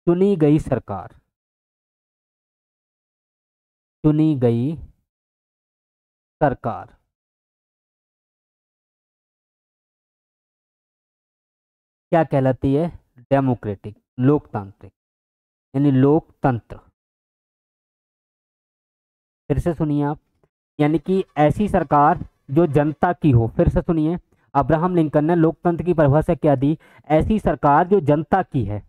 चुनी गई सरकार, क्या कहलाती है, डेमोक्रेटिक, लोकतांत्रिक, यानी लोकतंत्र। फिर से सुनिए आप, यानी कि ऐसी सरकार जो जनता की हो। फिर से सुनिए, अब्राहम लिंकन ने लोकतंत्र की परिभाषा क्या दी, ऐसी सरकार जो जनता की है,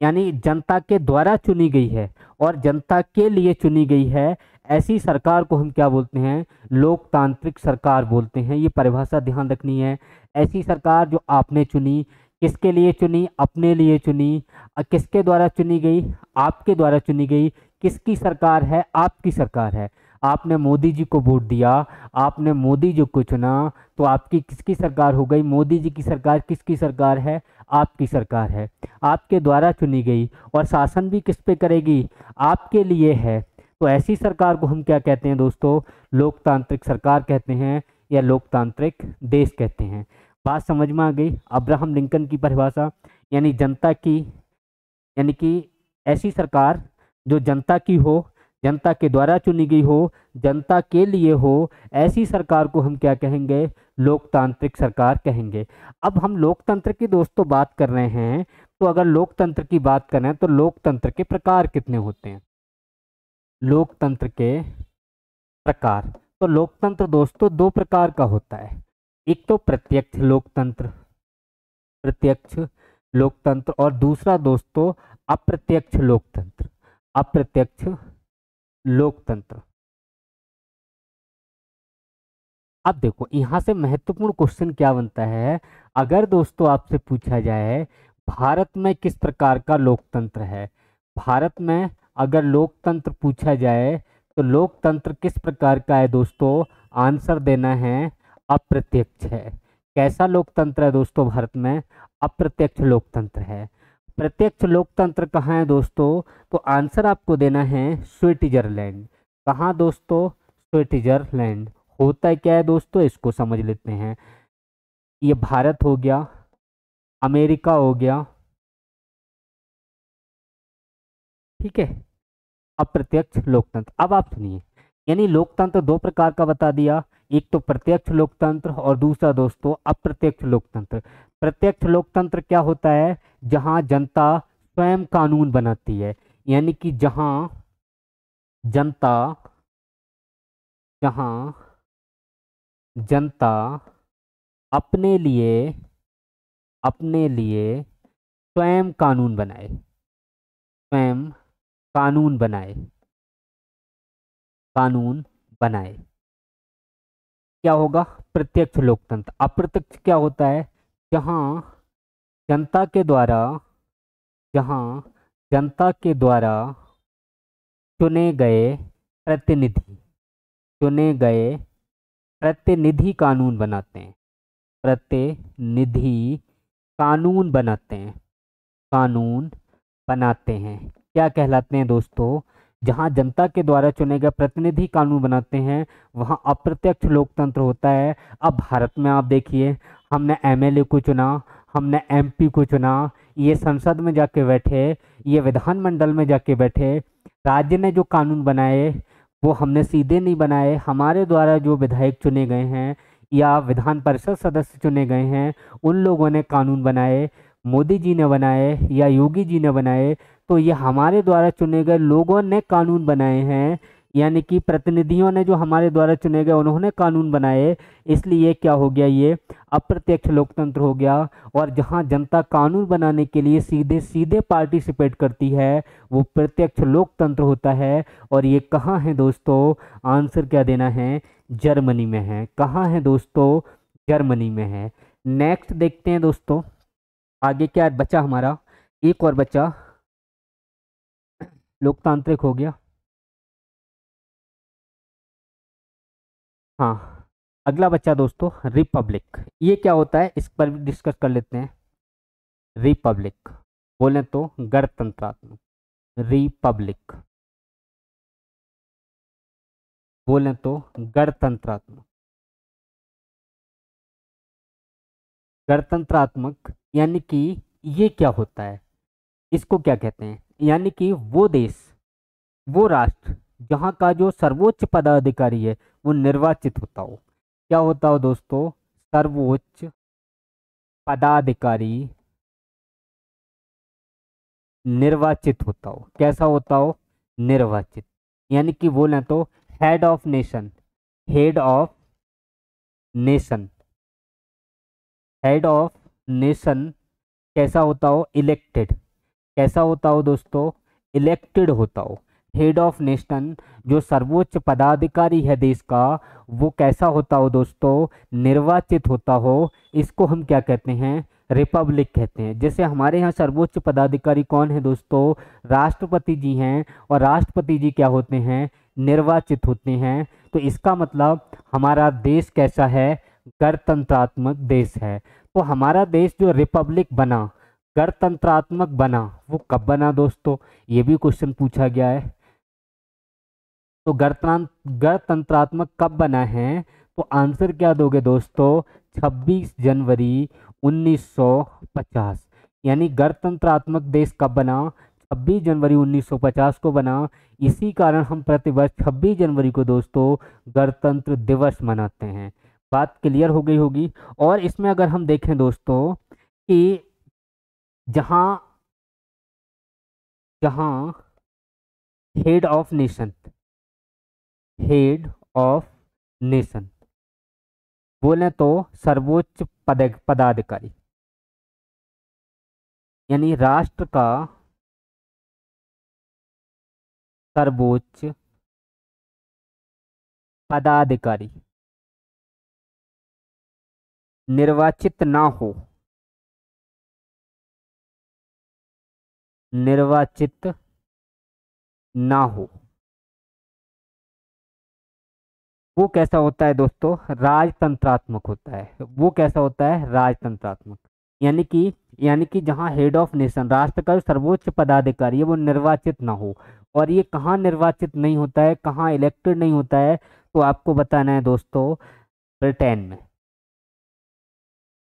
यानी जनता के द्वारा चुनी गई है और जनता के लिए चुनी गई है, ऐसी सरकार को हम क्या बोलते हैं, लोकतांत्रिक सरकार बोलते हैं। ये परिभाषा ध्यान रखनी है। ऐसी सरकार जो आपने चुनी, किसके लिए चुनी, अपने लिए चुनी, किसके द्वारा चुनी गई, आपके द्वारा चुनी गई। किसकी सरकार है, आपकी सरकार है। आपने मोदी जी को वोट दिया, आपने मोदी जी को चुना, तो आपकी किसकी सरकार हो गई, मोदी जी की सरकार। किसकी सरकार है, आपकी सरकार है, आपके द्वारा चुनी गई, और शासन भी किस पे करेगी, आपके लिए है। तो ऐसी सरकार को हम क्या कहते हैं दोस्तों, लोकतांत्रिक सरकार कहते हैं या लोकतांत्रिक देश कहते हैं। बात समझ में आ गई। अब्राहम लिंकन की परिभाषा, यानी जनता की, यानी कि ऐसी सरकार जो जनता की हो, जनता के द्वारा चुनी गई हो, जनता के लिए हो, ऐसी सरकार को हम क्या कहेंगे, लोकतांत्रिक सरकार कहेंगे। अब हम लोकतंत्र की दोस्तों बात कर रहे हैं, तो अगर लोकतंत्र की बात करें तो लोकतंत्र के प्रकार कितने होते हैं, लोकतंत्र के प्रकार। तो लोकतंत्र दोस्तों दो प्रकार का होता है, एक तो प्रत्यक्ष लोकतंत्र, प्रत्यक्ष लोकतंत्र, और दूसरा दोस्तों अप्रत्यक्ष लोकतंत्र, अप्रत्यक्ष लोकतंत्र। अब देखो यहाँ से महत्वपूर्ण क्वेश्चन क्या बनता है, अगर दोस्तों आपसे पूछा जाए भारत में किस प्रकार का लोकतंत्र है, भारत में अगर लोकतंत्र पूछा जाए तो लोकतंत्र किस प्रकार का है दोस्तों, आंसर देना है अप्रत्यक्ष है। कैसा लोकतंत्र है दोस्तों भारत में, अप्रत्यक्ष लोकतंत्र है। प्रत्यक्ष लोकतंत्र कहाँ है दोस्तों, तो आंसर आपको देना है स्विट्जरलैंड। कहाँ दोस्तों, स्विट्जरलैंड। होता है क्या है दोस्तों, इसको समझ लेते हैं। ये भारत हो गया, अमेरिका हो गया, ठीक है, अप्रत्यक्ष लोकतंत्र। अब आप सुनिए, यानी लोकतंत्र दो प्रकार का बता दिया, एक तो प्रत्यक्ष लोकतंत्र और दूसरा दोस्तों अप्रत्यक्ष लोकतंत्र। प्रत्यक्ष लोकतंत्र क्या होता है, जहां जनता स्वयं कानून बनाती है, यानी कि जहां जनता, जहां जनता अपने लिए, अपने लिए स्वयं कानून बनाए, स्वयं कानून बनाए, कानून बनाए, क्या होगा, प्रत्यक्ष लोकतंत्र। अप्रत्यक्ष क्या होता है, जहां जनता के द्वारा, जहां जनता के द्वारा चुने गए प्रतिनिधि, चुने गए प्रतिनिधि कानून बनाते हैं, प्रतिनिधि कानून बनाते हैं, कानून बनाते हैं, क्या कहलाते हैं दोस्तों, जहां जनता के द्वारा चुने गए प्रतिनिधि कानून बनाते हैं वहां अप्रत्यक्ष लोकतंत्र होता है। अब भारत में आप देखिए, हमने एमएलए को चुना, हमने एमपी को चुना, ये संसद में जाके बैठे, ये विधानमंडल में जाके बैठे, राज्य ने जो कानून बनाए वो हमने सीधे नहीं बनाए, हमारे द्वारा जो विधायक चुने गए हैं या विधान परिषद सदस्य चुने गए हैं उन लोगों ने कानून बनाए, मोदी जी ने बनाए या योगी जी ने बनाए, तो ये हमारे द्वारा चुने गए लोगों ने कानून बनाए हैं, यानी कि प्रतिनिधियों ने जो हमारे द्वारा चुने गए उन्होंने कानून बनाए, इसलिए क्या हो गया, ये अप्रत्यक्ष लोकतंत्र हो गया। और जहां जनता कानून बनाने के लिए सीधे सीधे पार्टिसिपेट करती है वो प्रत्यक्ष लोकतंत्र होता है। और ये कहाँ है दोस्तों, आंसर क्या देना है, जर्मनी में है। कहाँ है दोस्तों, जर्मनी में है। नेक्स्ट देखते हैं दोस्तों, आगे क्या बचा हमारा, एक और बचा, लोकतांत्रिक हो गया, हाँ अगला बच्चा दोस्तों रिपब्लिक। ये क्या होता है इस पर भी डिस्कस कर लेते हैं। रिपब्लिक बोले तो गणतंत्रात्मक, रिपब्लिक बोले तो गणतंत्रात्मक, गणतंत्रात्मक यानी कि ये क्या होता है, इसको क्या कहते हैं, यानी कि वो देश, वो राष्ट्र जहाँ का जो सर्वोच्च पदाधिकारी है वो निर्वाचित होता हो। क्या होता हो दोस्तों, सर्वोच्च पदाधिकारी निर्वाचित होता हो। कैसा होता हो, निर्वाचित, यानी कि बोले तो head of nation, head of nation, head of nation कैसा होता हो, इलेक्टेड, कैसा होता हो दोस्तों, इलेक्टेड होता हो। हेड ऑफ नेशन जो सर्वोच्च पदाधिकारी है देश का वो कैसा होता हो दोस्तों, निर्वाचित होता हो। इसको हम क्या कहते हैं, रिपब्लिक कहते हैं। जैसे हमारे यहाँ सर्वोच्च पदाधिकारी कौन है दोस्तों, राष्ट्रपति जी हैं, और राष्ट्रपति जी क्या होते हैं, निर्वाचित होते हैं। तो इसका मतलब हमारा देश कैसा है, गणतंत्रात्मक देश है। तो हमारा देश जो रिपब्लिक बना, गणतंत्रात्मक बना, वो कब बना दोस्तों, ये भी क्वेश्चन पूछा गया है। तो गणतंत्रात्मक कब बना है? तो आंसर क्या दोगे दोस्तों? 26 जनवरी 1950। यानी गणतंत्रात्मक देश कब बना? 26 जनवरी 1950 को बना। इसी कारण हम प्रतिवर्ष 26 जनवरी को दोस्तों गणतंत्र दिवस मनाते हैं। बात क्लियर हो गई होगी। और इसमें अगर हम देखें दोस्तों कि जहां जहां head of nation, head of nation बोले तो सर्वोच्च पदाधिकारी, यानी राष्ट्र का सर्वोच्च पदाधिकारी निर्वाचित ना हो, निर्वाचित ना हो, वो कैसा होता है दोस्तों? राजतंत्रात्मक होता है। वो कैसा होता है? राजतंत्रात्मक। यानी कि जहां हेड ऑफ नेशन, राष्ट्र का जो सर्वोच्च पदाधिकारी है, वो निर्वाचित ना हो। और ये कहाँ निर्वाचित नहीं होता है, कहाँ इलेक्टेड नहीं होता है? तो आपको बताना है दोस्तों, ब्रिटेन में।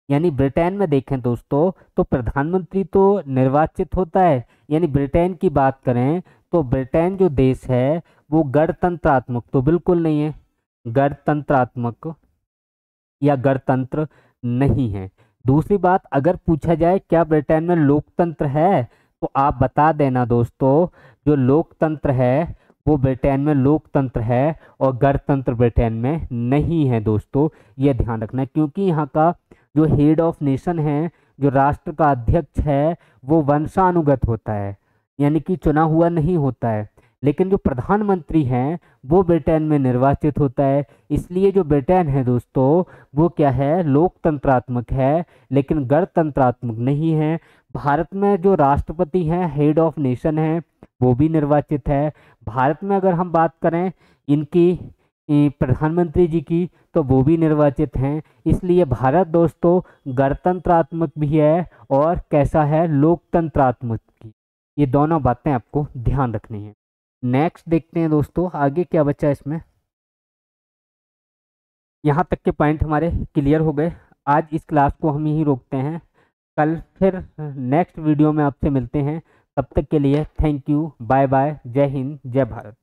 यानी ब्रिटेन में देखें दोस्तों तो प्रधानमंत्री तो निर्वाचित होता है। यानी ब्रिटेन की बात करें तो ब्रिटेन जो देश है वो गणतंत्रात्मक तो बिल्कुल नहीं है, गणतंत्रात्मक या गणतंत्र नहीं है। दूसरी बात, अगर पूछा जाए क्या ब्रिटेन में लोकतंत्र है, तो आप बता देना दोस्तों, जो लोकतंत्र है वो ब्रिटेन में लोकतंत्र है और गणतंत्र ब्रिटेन में नहीं है दोस्तों। ये ध्यान रखना है, क्योंकि यहाँ का जो हेड ऑफ नेशन है, जो राष्ट्र का अध्यक्ष है, वो वंशानुगत होता है, यानी कि चुना हुआ नहीं होता है। लेकिन जो प्रधानमंत्री हैं वो ब्रिटेन में निर्वाचित होता है। इसलिए जो ब्रिटेन है दोस्तों वो क्या है? लोकतंत्रात्मक है, लेकिन गणतंत्रात्मक नहीं है। भारत में जो राष्ट्रपति हैं, हेड ऑफ नेशन है, वो भी निर्वाचित है। भारत में अगर हम बात करें इनकी प्रधानमंत्री जी की, तो वो भी निर्वाचित हैं। इसलिए भारत दोस्तों गणतंत्रात्मक भी है और कैसा है? लोकतंत्रात्मक की। ये दोनों बातें आपको ध्यान रखनी है। नेक्स्ट देखते हैं दोस्तों आगे क्या बचा इसमें। यहाँ तक के पॉइंट हमारे क्लियर हो गए। आज इस क्लास को हम यहीं रोकते हैं। कल फिर नेक्स्ट वीडियो में आपसे मिलते हैं। तब तक के लिए थैंक यू, बाय बाय, जय हिंद, जय भारत।